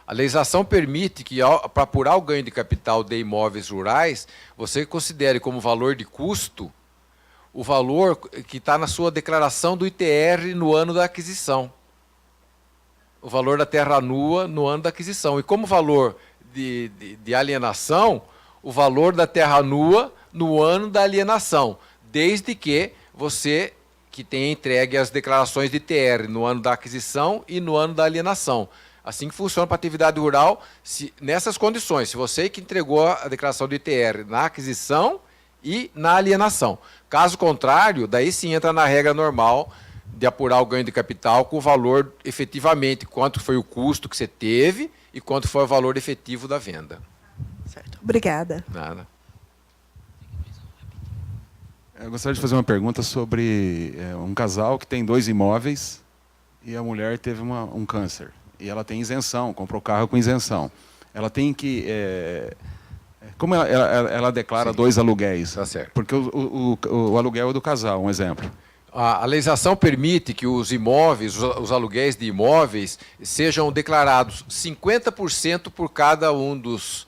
A legislação permite que, para apurar o ganho de capital de imóveis rurais, você considere como valor de custo o valor que está na sua declaração do ITR no ano da aquisição. O valor da terra nua no ano da aquisição. E como valor de alienação, o valor da terra nua no ano da alienação, desde que você que tenha entregue as declarações de ITR no ano da aquisição e no ano da alienação. Assim que funciona para a atividade rural, nessas condições, se você que entregou a declaração de ITR na aquisição e na alienação. Caso contrário, daí sim entra na regra normal de apurar o ganho de capital com o valor efetivamente, quanto foi o custo que você teve e quanto foi o valor efetivo da venda. Certo. Obrigada. Nada. Eu gostaria de fazer uma pergunta sobre um casal que tem 2 imóveis e a mulher teve um câncer. E ela tem isenção, comprou carro com isenção. Ela tem que... como ela declara 2 aluguéis? Tá certo. Porque o aluguel é do casal, um exemplo. A legislação permite que os imóveis, os aluguéis de imóveis, sejam declarados 50% por cada um dos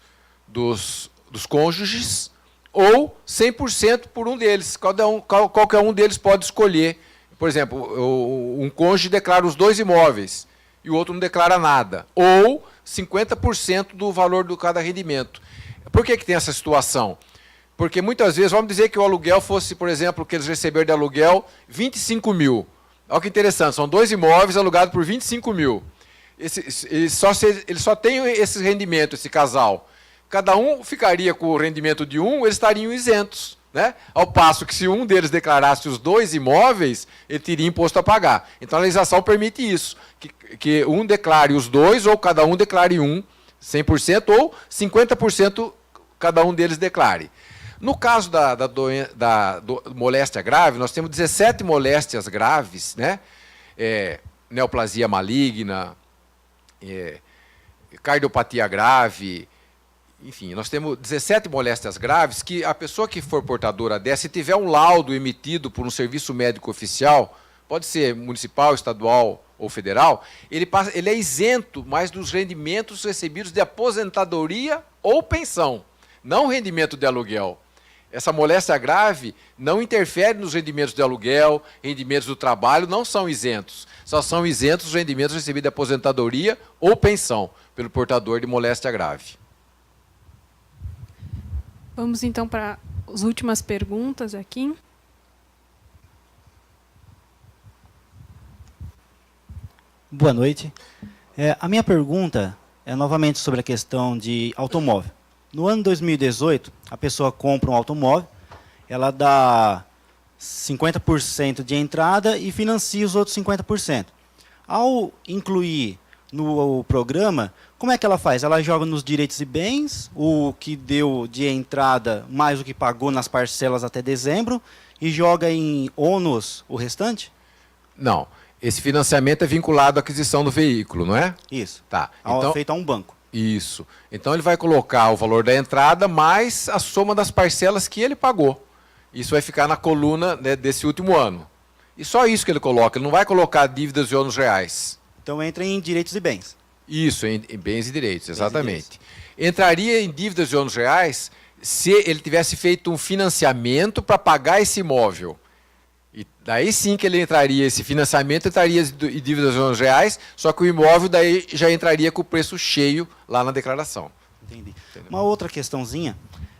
cônjuges ou 100% por um deles. Qualquer um deles pode escolher. Por exemplo, um cônjuge declara os 2 imóveis e o outro não declara nada. Ou 50% do valor de cada rendimento. Por que tem essa situação? Porque muitas vezes, vamos dizer que o aluguel fosse, por exemplo, que eles receberam de aluguel 25 mil. Olha que interessante, são 2 imóveis alugados por 25 mil. Eles só têm esse rendimento, esse casal. Cada um ficaria com o rendimento de um, eles estariam isentos, né? Ao passo que se um deles declarasse os 2 imóveis, ele teria imposto a pagar. Então a legislação permite isso, que um declare os 2 ou cada um declare um, 100% ou 50% cada um deles declare. No caso da moléstia grave, nós temos 17 moléstias graves, né? Neoplasia maligna, cardiopatia grave, enfim, nós temos 17 moléstias graves que a pessoa que for portadora dessa, se tiver um laudo emitido por um serviço médico oficial, pode ser municipal, estadual ou federal, ele é isento mais dos rendimentos recebidos de aposentadoria ou pensão, não rendimento de aluguel. Essa moléstia grave não interfere nos rendimentos de aluguel, rendimentos do trabalho, não são isentos. Só são isentos os rendimentos recebidos de aposentadoria ou pensão pelo portador de moléstia grave. Vamos então para as últimas perguntas aqui. Boa noite. A minha pergunta é novamente sobre a questão de automóvel. No ano 2018, a pessoa compra um automóvel, ela dá 50% de entrada e financia os outros 50%. Ao incluir no programa, como é que ela faz? Ela joga nos direitos e bens, o que deu de entrada mais o que pagou nas parcelas até dezembro, e joga em ônus o restante? Não. Esse financiamento é vinculado à aquisição do veículo, não é? Isso. Tá. Então, feito a um banco. Isso. Então ele vai colocar o valor da entrada mais a soma das parcelas que ele pagou. Isso vai ficar na coluna, né, desse último ano. E só isso que ele coloca. Ele não vai colocar dívidas e ônus reais. Então entra em direitos e bens. Isso, em bens e direitos, exatamente. Entraria em dívidas e ônus reais se ele tivesse feito um financiamento para pagar esse imóvel. E daí sim que ele entraria, esse financiamento entraria em dívidas e ônus reais, só que o imóvel daí já entraria com o preço cheio lá na declaração. Entendi. Uma outra questãozinha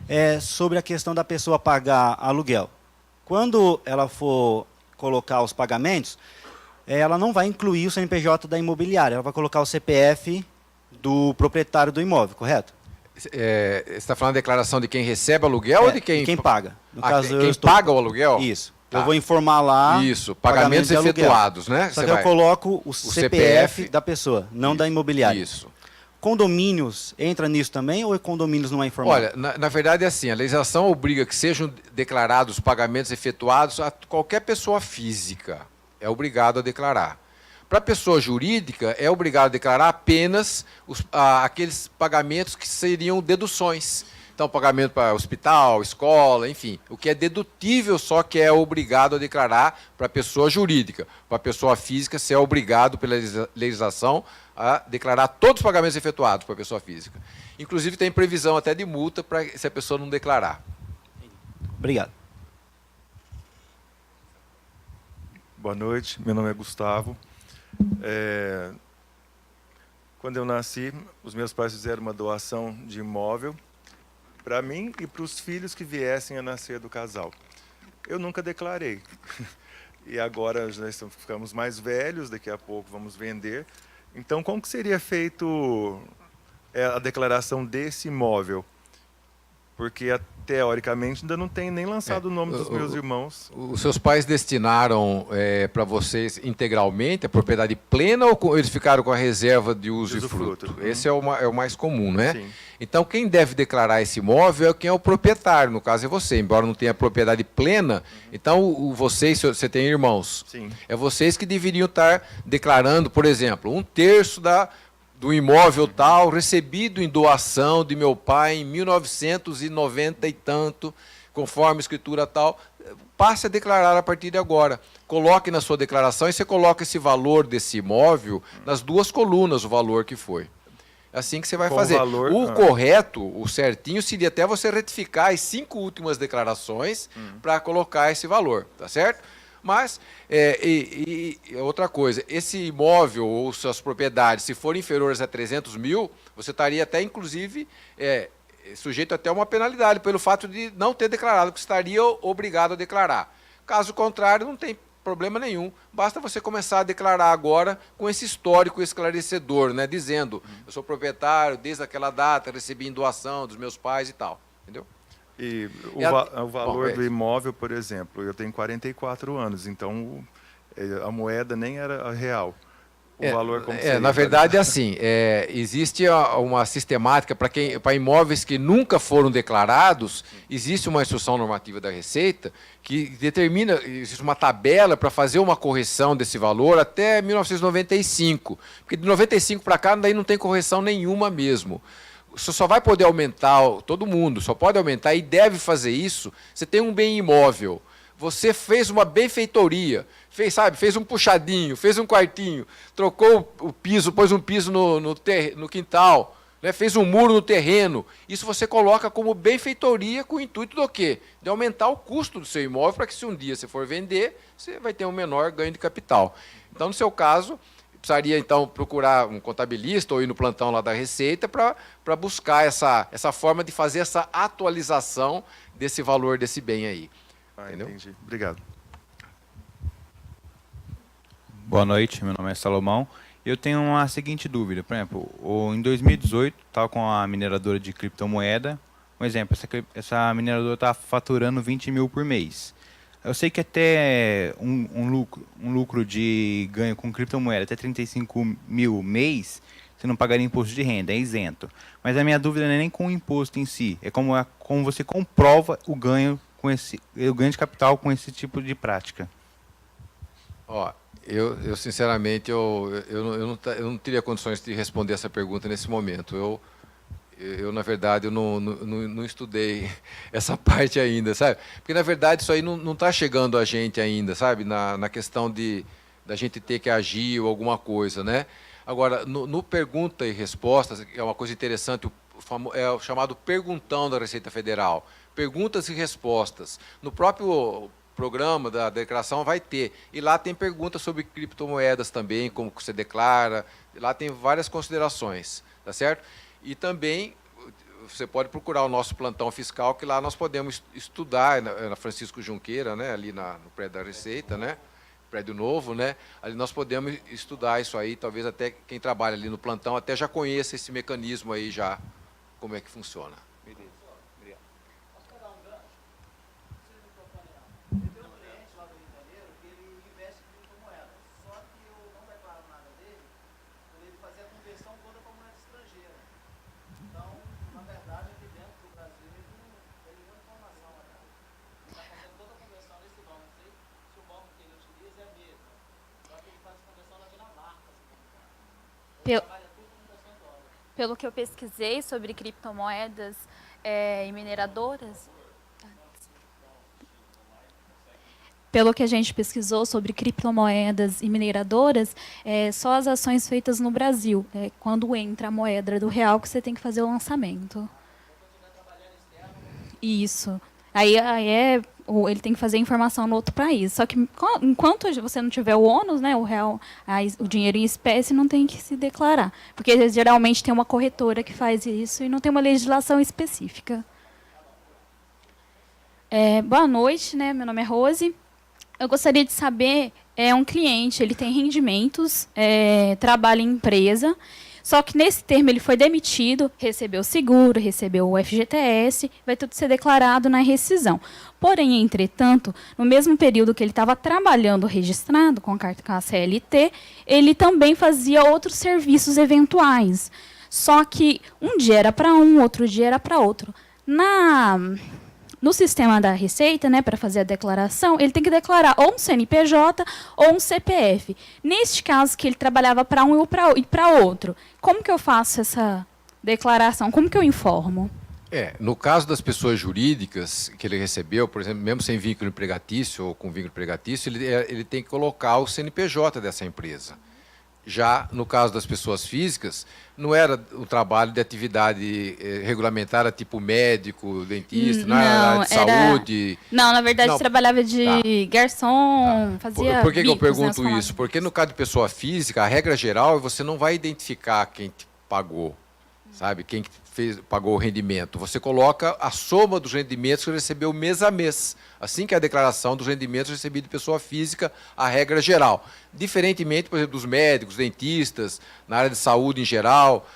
é sobre a questão da pessoa pagar aluguel. Quando ela for colocar os pagamentos, ela não vai incluir o CNPJ da imobiliária, ela vai colocar o CPF do proprietário do imóvel, correto? Você está falando da declaração de quem recebe aluguel ou de quem... De quem paga. No quem paga o aluguel? Isso. Tá. Eu vou informar lá... Isso, pagamentos efetuados, né? Só que eu coloco o CPF da pessoa, não da imobiliária. Isso. Condomínios entra nisso também ou condomínios não é informado? Olha, na verdade é assim, a legislação obriga que sejam declarados pagamentos efetuados a qualquer pessoa física. É obrigado a declarar. Para a pessoa jurídica, é obrigado a declarar apenas aqueles pagamentos que seriam deduções. Então, pagamento para hospital, escola, enfim. O que é dedutível só que é obrigado a declarar para a pessoa jurídica. Para a pessoa física, se é obrigado pela legislação a declarar todos os pagamentos efetuados para a pessoa física. Inclusive, tem previsão até de multa se a pessoa não declarar. Obrigado. Boa noite, meu nome é Gustavo. Quando eu nasci, os meus pais fizeram uma doação de imóvel para mim e para os filhos que viessem a nascer do casal. Eu nunca declarei. E agora já ficamos mais velhos, daqui a pouco vamos vender. Então, como que seria feito a declaração desse imóvel? Porque, teoricamente, ainda não tem nem lançado o nome dos meus irmãos. Os seus pais destinaram para vocês integralmente a propriedade plena ou eles ficaram com a reserva de uso e fruto? Esse é o mais comum, né? Sim. Então, quem deve declarar esse imóvel é quem é o proprietário, no caso é você. Embora não tenha propriedade plena, então vocês, você tem irmãos. Sim. É vocês que deveriam estar declarando, por exemplo, 1/3 do imóvel tal, recebido em doação de meu pai em 1990 e tanto, conforme a escritura tal, passe a declarar a partir de agora. Coloque na sua declaração e você coloca esse valor desse imóvel nas duas colunas, o valor que foi. É assim que você vai fazer. O correto, o certinho, seria até você retificar as 5 últimas declarações para colocar esse valor, tá certo? Mas, outra coisa, esse imóvel ou suas propriedades, se forem inferiores a 300 mil, você estaria até, inclusive, sujeito até a uma penalidade pelo fato de não ter declarado, que estaria obrigado a declarar. Caso contrário, não tem problema nenhum. Basta você começar a declarar agora com esse histórico esclarecedor, né, dizendo, eu sou proprietário desde aquela data, recebi em doação dos meus pais e tal. Entendeu? E o valor do imóvel, por exemplo, eu tenho 44 anos, então a moeda nem era real. O valor como seria, na verdade, é assim, existe uma sistemática para imóveis que nunca foram declarados, existe uma instrução normativa da Receita que determina, existe uma tabela para fazer uma correção desse valor até 1995, porque de 95 para cá daí não tem correção nenhuma mesmo. Você só vai poder aumentar, todo mundo só pode aumentar e deve fazer isso. Você tem um bem imóvel, você fez uma benfeitoria, fez um puxadinho, fez um quartinho, trocou o piso, pôs um piso no quintal, né, fez um muro no terreno. Isso você coloca como benfeitoria com o intuito do quê? De aumentar o custo do seu imóvel para que se um dia você for vender, você vai ter um menor ganho de capital. Então, no seu caso, precisaria, então, procurar um contabilista ou ir no plantão lá da Receita para buscar essa forma de fazer essa atualização desse valor desse bem aí. Entendeu? Entendi. Obrigado. Boa noite, meu nome é Salomão. Eu tenho uma seguinte dúvida. Por exemplo, em 2018, estava com a mineradora de criptomoeda. Um exemplo, essa mineradora está faturando 20 mil por mês. Eu sei que até um lucro de ganho com criptomoeda até 35 mil mês, você não pagaria imposto de renda, é isento. Mas a minha dúvida não é nem com o imposto em si, é como você comprova o ganho de capital com esse tipo de prática. Eu sinceramente, eu não teria condições de responder essa pergunta nesse momento. Eu na verdade, eu não estudei essa parte ainda, sabe? Porque, na verdade, isso aí não está chegando a gente ainda, sabe? Na questão da gente ter que agir ou alguma coisa, né? Agora, no pergunta e respostas, é uma coisa interessante, é o chamado perguntão da Receita Federal. Perguntas e respostas. No próprio programa da declaração vai ter. E lá tem perguntas sobre criptomoedas também, como que você declara. Lá tem várias considerações, tá certo? E também você pode procurar o nosso plantão fiscal, que lá nós podemos estudar, na Francisco Junqueira, né, ali no prédio da Receita, né, prédio novo, né? Ali nós podemos estudar isso aí, talvez até quem trabalha ali no plantão até já conheça esse mecanismo aí já, como é que funciona. Pelo que eu pesquisei sobre criptomoedas e mineradoras, pelo que a gente pesquisou sobre criptomoedas e mineradoras, só as ações feitas no Brasil. Quando entra a moeda do real que você tem que fazer o lançamento. Isso. Aí ele tem que fazer a informação no outro país. Só que enquanto você não tiver o ônus, né, o real, o dinheiro em espécie, não tem que se declarar. Porque geralmente tem uma corretora que faz isso e não tem uma legislação específica. Boa noite, né? Meu nome é Rose. Eu gostaria de saber, um cliente, ele tem rendimentos, trabalha em empresa, só que nesse termo ele foi demitido, recebeu o seguro, recebeu o FGTS, vai tudo ser declarado na rescisão. Porém, entretanto, no mesmo período que ele estava trabalhando registrado com a CLT, ele também fazia outros serviços eventuais. Só que um dia era para um, outro dia era para outro. No sistema da Receita, né, para fazer a declaração, ele tem que declarar ou um CNPJ ou um CPF. Neste caso, que ele trabalhava para um e para outro, como que eu faço essa declaração? Como que eu informo? No caso das pessoas jurídicas que ele recebeu, por exemplo, mesmo sem vínculo empregatício ou com vínculo empregatício, ele tem que colocar o CNPJ dessa empresa. Já no caso das pessoas físicas, não era o trabalho de atividade regulamentada, tipo médico, dentista, não era área de saúde. Não, na verdade, trabalhava de garçom, fazia. Por que eu bicos, pergunto né, isso? Porque no caso de pessoa física, a regra geral, você não vai identificar quem te pagou, sabe? Quem pagou o rendimento. Você coloca a soma dos rendimentos que você recebeu mês a mês. Assim que é a declaração dos rendimentos recebidos de pessoa física, a regra geral. Diferentemente, por exemplo, dos médicos, dentistas, na área de saúde em geral,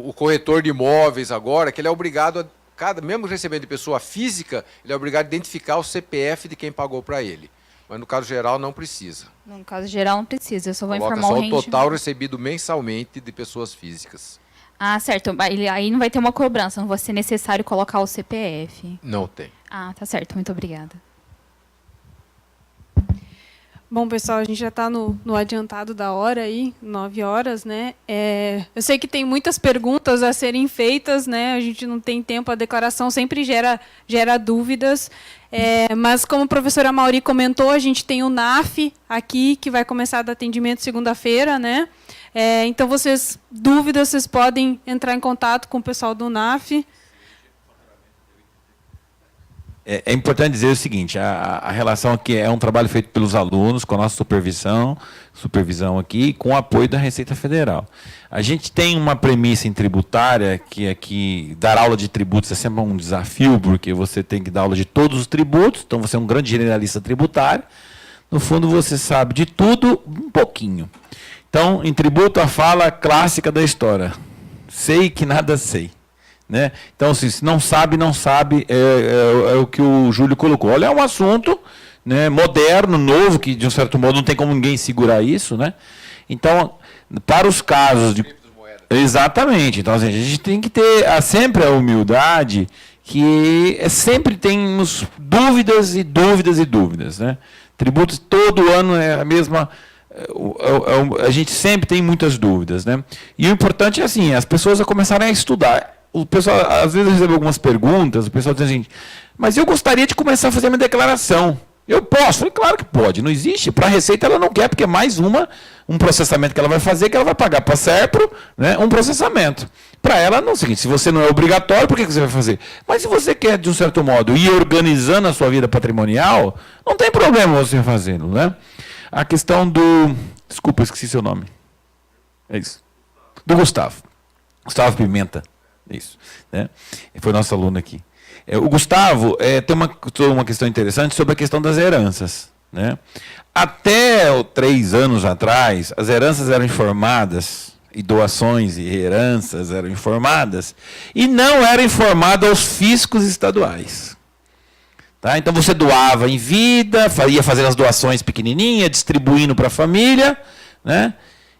o corretor de imóveis agora, que ele é obrigado mesmo recebendo de pessoa física, ele é obrigado a identificar o CPF de quem pagou para ele. Mas no caso geral não precisa. No caso geral não precisa, eu só vou Coloca informar só o o rendimento. total recebido mensalmente de pessoas físicas. Ah, certo. Aí não vai ter uma cobrança, não vai ser necessário colocar o CPF. Não tem. Ah, tá certo. Muito obrigada. Bom, pessoal, a gente já está no adiantado da hora aí, 9 horas, né? Eu sei que tem muitas perguntas a serem feitas, né? A gente não tem tempo, a declaração sempre gera dúvidas. Mas, como a professora Mauri comentou, a gente tem o NAF aqui, que vai começar a dar atendimento segunda-feira, né? Então, dúvidas, vocês podem entrar em contato com o pessoal do NAF. É importante dizer o seguinte, a relação aqui é um trabalho feito pelos alunos, com a nossa supervisão aqui, com o apoio da Receita Federal. A gente tem uma premissa em tributária, que é que dar aula de tributos é sempre um desafio, porque você tem que dar aula de todos os tributos, então você é um grande generalista tributário. No fundo, você sabe de tudo um pouquinho. Então, em tributo, a fala clássica da história. Sei que nada sei. Né? Então, assim, se não sabe, não sabe, é o que o Júlio colocou. Olha, é um assunto, né, moderno, novo, que de um certo modo não tem como ninguém segurar isso. Né? Então, para os casos de... Exatamente. Então, assim, a gente tem que ter sempre a humildade que sempre temos dúvidas e dúvidas e dúvidas. Né? Tributos todo ano é a mesma... A gente sempre tem muitas dúvidas. Né? E o importante é assim, as pessoas começarem a estudar. O pessoal, às vezes, recebe algumas perguntas, o pessoal diz assim, mas eu gostaria de começar a fazer minha declaração. Eu posso? Falei, claro que pode. Não existe. Para a Receita ela não quer, porque é mais um processamento que ela vai fazer, que ela vai pagar para a Serpro, né, um processamento. Para ela, não é o seguinte, se você não é obrigatório, por que você vai fazer? Mas se você quer, de um certo modo, ir organizando a sua vida patrimonial, não tem problema você fazê-lo. Né? A questão do... Desculpa, eu esqueci seu nome. É isso. Do Gustavo. Gustavo Pimenta. Isso. Né? Foi nosso aluno aqui. O Gustavo tem uma questão interessante sobre a questão das heranças. né? Até 3 anos atrás, as heranças eram informadas, e doações e heranças eram informadas, e não eram informadas aos fiscos estaduais. Tá? Então você doava em vida, ia fazendo as doações pequenininhas, distribuindo para a família, né?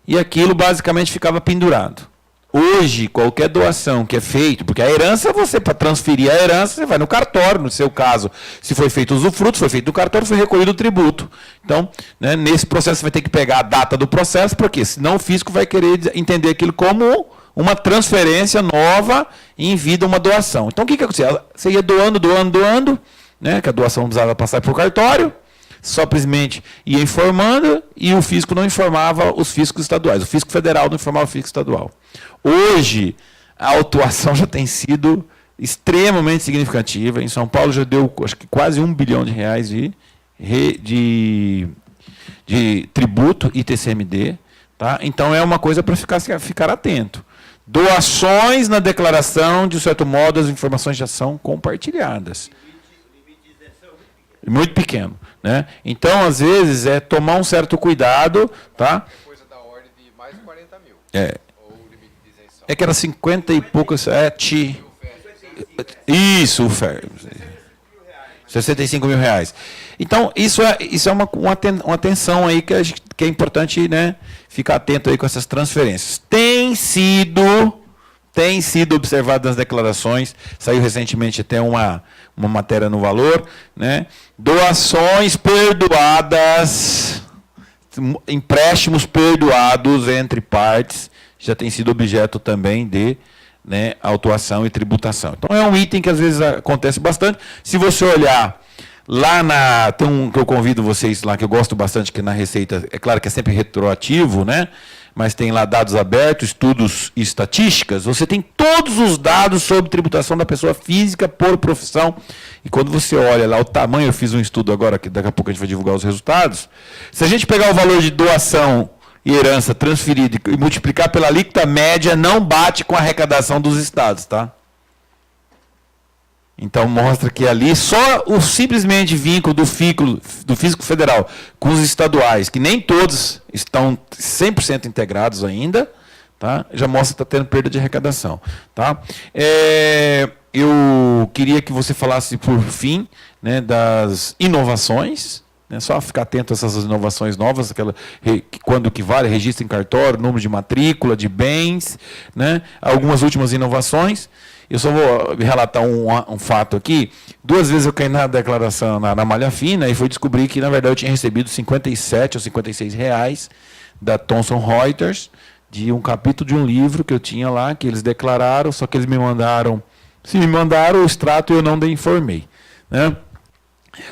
E aquilo basicamente ficava pendurado. Hoje, qualquer doação que é feita, porque a herança, você, para transferir a herança, você vai no cartório, no seu caso, se foi feito usufruto, foi feito no cartório, foi recolhido o tributo. Então, né, nesse processo, você vai ter que pegar a data do processo, porque senão o fisco vai querer entender aquilo como uma transferência nova em vida, uma doação. Então, o que acontecia? Você ia doando, né, que a doação precisava passar por cartório, simplesmente ia informando, e o fisco não informava os fiscos estaduais. O fisco federal não informava o fisco estadual. Hoje, a autuação já tem sido extremamente significativa. Em São Paulo já deu, acho que quase R$1 bilhão de tributo ITCMD. Tá? Então, é uma coisa para ficar atento. Doações na declaração, de certo modo, as informações já são compartilhadas. Muito pequeno. Né? Então, às vezes, é tomar um certo cuidado. Tá? Coisa da ordem de mais de 40 mil. É que era 50 e poucos, isso, o FER. 65 mil reais. Então, isso é uma atenção aí que é importante, né, ficar atento aí com essas transferências. Tem sido observado nas declarações, saiu recentemente até uma matéria no Valor, né, doações perdoadas, empréstimos perdoados entre partes, já tem sido objeto também de, né, autuação e tributação. Então, é um item que às vezes acontece bastante. Se você olhar lá tem um que eu convido vocês lá, que eu gosto bastante, que na Receita, é claro que é sempre retroativo, né? Mas tem lá dados abertos, estudos e estatísticas, você tem todos os dados sobre tributação da pessoa física por profissão. E quando você olha lá o tamanho, eu fiz um estudo agora, que daqui a pouco a gente vai divulgar os resultados. Se a gente pegar o valor de doação e herança transferida e multiplicar pela alíquota média, não bate com a arrecadação dos estados, tá? Então mostra que ali só o simplesmente vínculo do fisco federal com os estaduais, que nem todos estão 100% integrados ainda, tá? Já mostra que está tendo perda de arrecadação. Tá? Eu queria que você falasse, por fim, né, das inovações. É só ficar atento a essas inovações novas, quando que vale, registro em cartório, número de matrícula, de bens, né? Algumas últimas inovações. Eu só vou relatar um fato aqui. 2 vezes eu caí na declaração na malha fina e fui descobrir que, na verdade, eu tinha recebido 57 ou 56 reais da Thomson Reuters, de um capítulo de um livro que eu tinha lá, que eles declararam, só que eles me mandaram. Se me mandaram o extrato, eu não informei, né?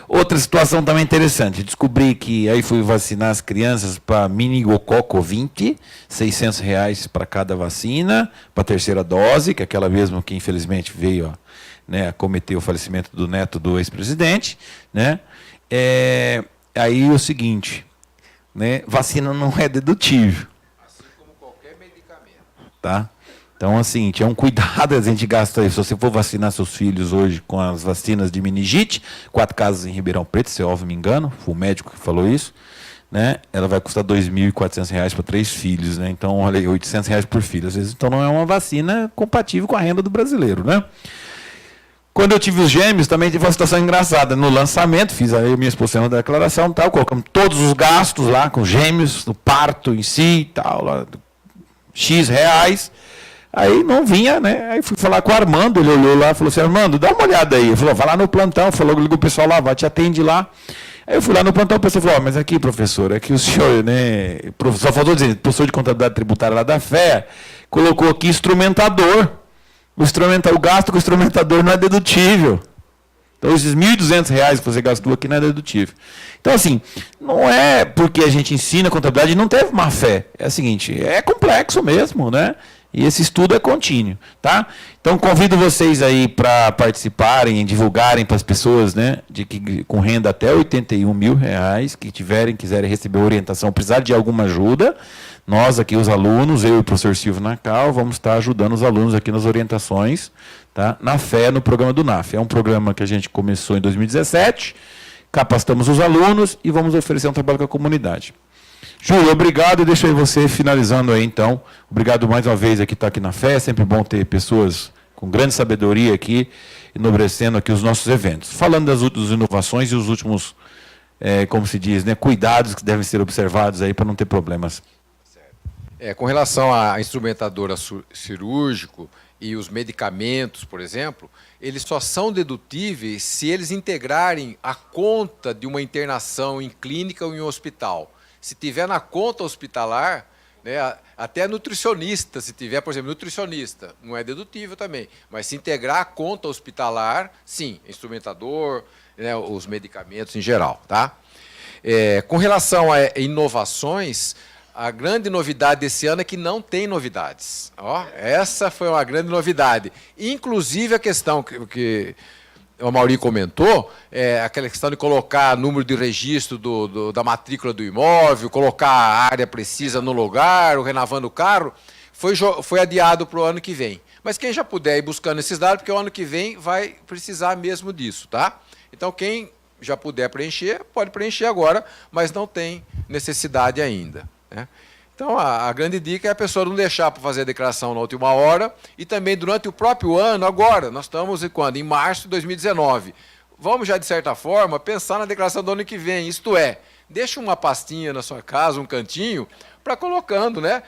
Outra situação também interessante, descobri que aí fui vacinar as crianças para meningococo 20, 600 reais para cada vacina, para a terceira dose, que é aquela mesma que infelizmente veio, né, a cometer o falecimento do neto do ex-presidente, né? Aí o seguinte, né, vacina não é dedutível. Assim como qualquer medicamento. Tá? Então, assim, tinha um cuidado, a gente gasta, se você for vacinar seus filhos hoje com as vacinas de meningite, 4 casos em Ribeirão Preto, se eu não me engano, foi o médico que falou isso, né? Ela vai custar R$ 2.400 para 3 filhos, né? Então, olha aí, R$ 800 por filho. Às vezes, então, não é uma vacina compatível com a renda do brasileiro, né? Quando eu tive os gêmeos, também tive uma situação engraçada. No lançamento, fiz aí a minha exposição da declaração, tal, colocamos todos os gastos lá com gêmeos, do parto em si e tal, lá, X reais. Aí não vinha, né? Aí fui falar com o Armando, ele olhou lá e falou assim, Armando, dá uma olhada aí. Ele falou, vai lá no plantão, falou, liga o pessoal lá, vai, te atende lá. Aí eu fui lá no plantão, o pessoal falou, mas aqui, professor, é que o senhor, né, só faltou dizer, professor de contabilidade tributária lá da FE, colocou aqui instrumentador. O gasto com o instrumentador não é dedutível. Então, esses R$ 1.200 que você gastou aqui não é dedutível. Então, assim, não é porque a gente ensina contabilidade e não teve má fé. É o seguinte, é complexo mesmo, né? E esse estudo é contínuo, tá? Então, convido vocês aí para participarem, divulgarem para as pessoas, né, com renda até R$ 81 mil, que quiserem receber orientação, precisar de alguma ajuda, nós aqui, os alunos, eu e o professor Silvio Nacal, vamos estar ajudando os alunos aqui nas orientações, tá? Na FE, no programa do NAF. É um programa que a gente começou em 2017, capacitamos os alunos e vamos oferecer um trabalho com a comunidade. Júlia, obrigado, deixa aí você finalizando aí, então. Obrigado mais uma vez aqui estar aqui na FEA, é sempre bom ter pessoas com grande sabedoria aqui, enobrecendo aqui os nossos eventos. Falando das inovações e os últimos, como se diz, né, cuidados que devem ser observados aí para não ter problemas. Com relação à instrumentadora cirúrgico e os medicamentos, por exemplo, eles só são dedutíveis se eles integrarem a conta de uma internação em clínica ou em hospital. Se tiver na conta hospitalar, né, até nutricionista, se tiver, por exemplo, nutricionista, não é dedutível também, mas se integrar a conta hospitalar, sim, instrumentador, né, os medicamentos em geral. Tá? Com relação a inovações, a grande novidade desse ano é que não tem novidades. Essa foi uma grande novidade. Inclusive a questão que o Mauri comentou, aquela questão de colocar número de registro da matrícula do imóvel, colocar a área precisa no lugar, o renovando o carro, foi adiado para o ano que vem. Mas quem já puder ir buscando esses dados, porque o ano que vem vai precisar mesmo disso. Tá? Então, quem já puder preencher, pode preencher agora, mas não tem necessidade ainda. Né? Então, a grande dica é a pessoa não deixar para fazer a declaração na última hora e também durante o próprio ano, agora, nós estamos em março de 2019. Vamos já, de certa forma, pensar na declaração do ano que vem, isto é, deixa uma pastinha na sua casa, um cantinho, para colocando, né?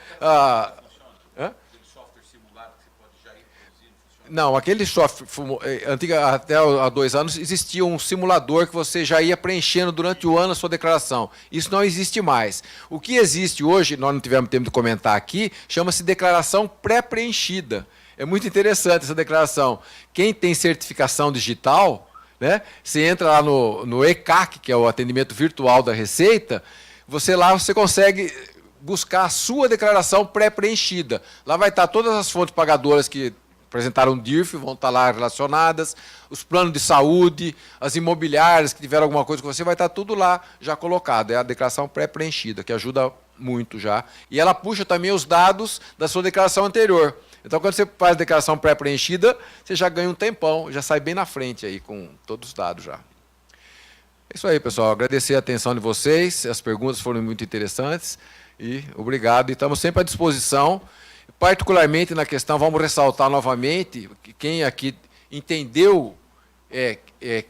Não, aquele software, até há 2 anos, existia um simulador que você já ia preenchendo durante o ano a sua declaração. Isso não existe mais. O que existe hoje, nós não tivemos tempo de comentar aqui, chama-se declaração pré-preenchida. É muito interessante essa declaração. Quem tem certificação digital, né, você entra lá no ECAC, que é o atendimento virtual da Receita, você consegue buscar a sua declaração pré-preenchida. Lá vai estar todas as fontes pagadoras que apresentaram DIRF, vão estar lá relacionadas, os planos de saúde, as imobiliárias que tiveram alguma coisa com você, vai estar tudo lá já colocado. É a declaração pré-preenchida, que ajuda muito já. E ela puxa também os dados da sua declaração anterior. Então, quando você faz a declaração pré-preenchida, você já ganha um tempão, já sai bem na frente aí com todos os dados já. É isso aí, pessoal. Agradecer a atenção de vocês, as perguntas foram muito interessantes, e obrigado. E estamos sempre à disposição. Particularmente na questão, vamos ressaltar novamente, que quem aqui entendeu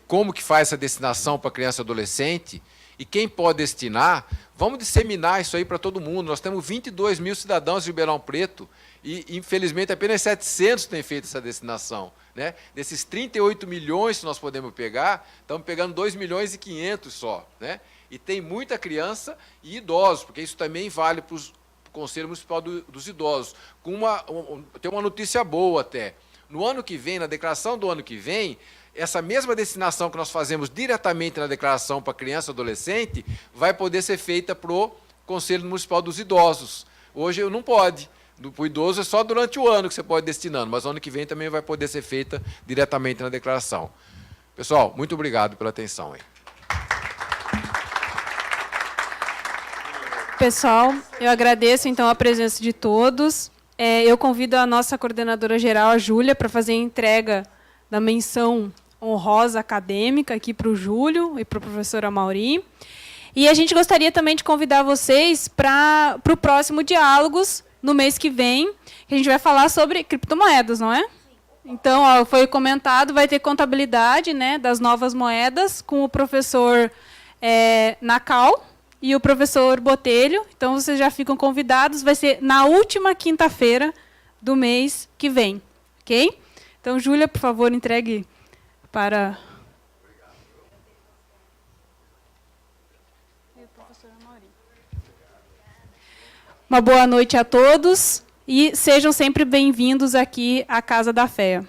como que faz essa destinação para criança e adolescente, e quem pode destinar, vamos disseminar isso aí para todo mundo. Nós temos 22 mil cidadãos de Ribeirão Preto, e infelizmente apenas 700 têm feito essa destinação. Né? Desses 38 milhões que nós podemos pegar, estamos pegando 2 milhões e 500 só. Né? E tem muita criança e idosos, porque isso também vale para os Conselho Municipal dos Idosos. Tem uma notícia boa até. No ano que vem, na declaração do ano que vem, essa mesma destinação que nós fazemos diretamente na declaração para criança e adolescente, vai poder ser feita para o Conselho Municipal dos Idosos. Hoje não pode. Para o idoso é só durante o ano que você pode destinando, mas no ano que vem também vai poder ser feita diretamente na declaração. Pessoal, muito obrigado pela atenção aí. Pessoal, eu agradeço, então, a presença de todos. Eu convido a nossa coordenadora geral, a Júlia, para fazer a entrega da menção honrosa acadêmica aqui para o Júlio e para o professor Amauri. E a gente gostaria também de convidar vocês para o próximo Diálogos, no mês que vem, que a gente vai falar sobre criptomoedas, não é? Então, foi comentado, vai ter contabilidade, né, das novas moedas com o professor Nacal e o professor Botelho. Então, vocês já ficam convidados. Vai ser na última quinta-feira do mês que vem. Ok? Então, Júlia, por favor, entregue para... Uma boa noite a todos e sejam sempre bem-vindos aqui à Casa da FEA.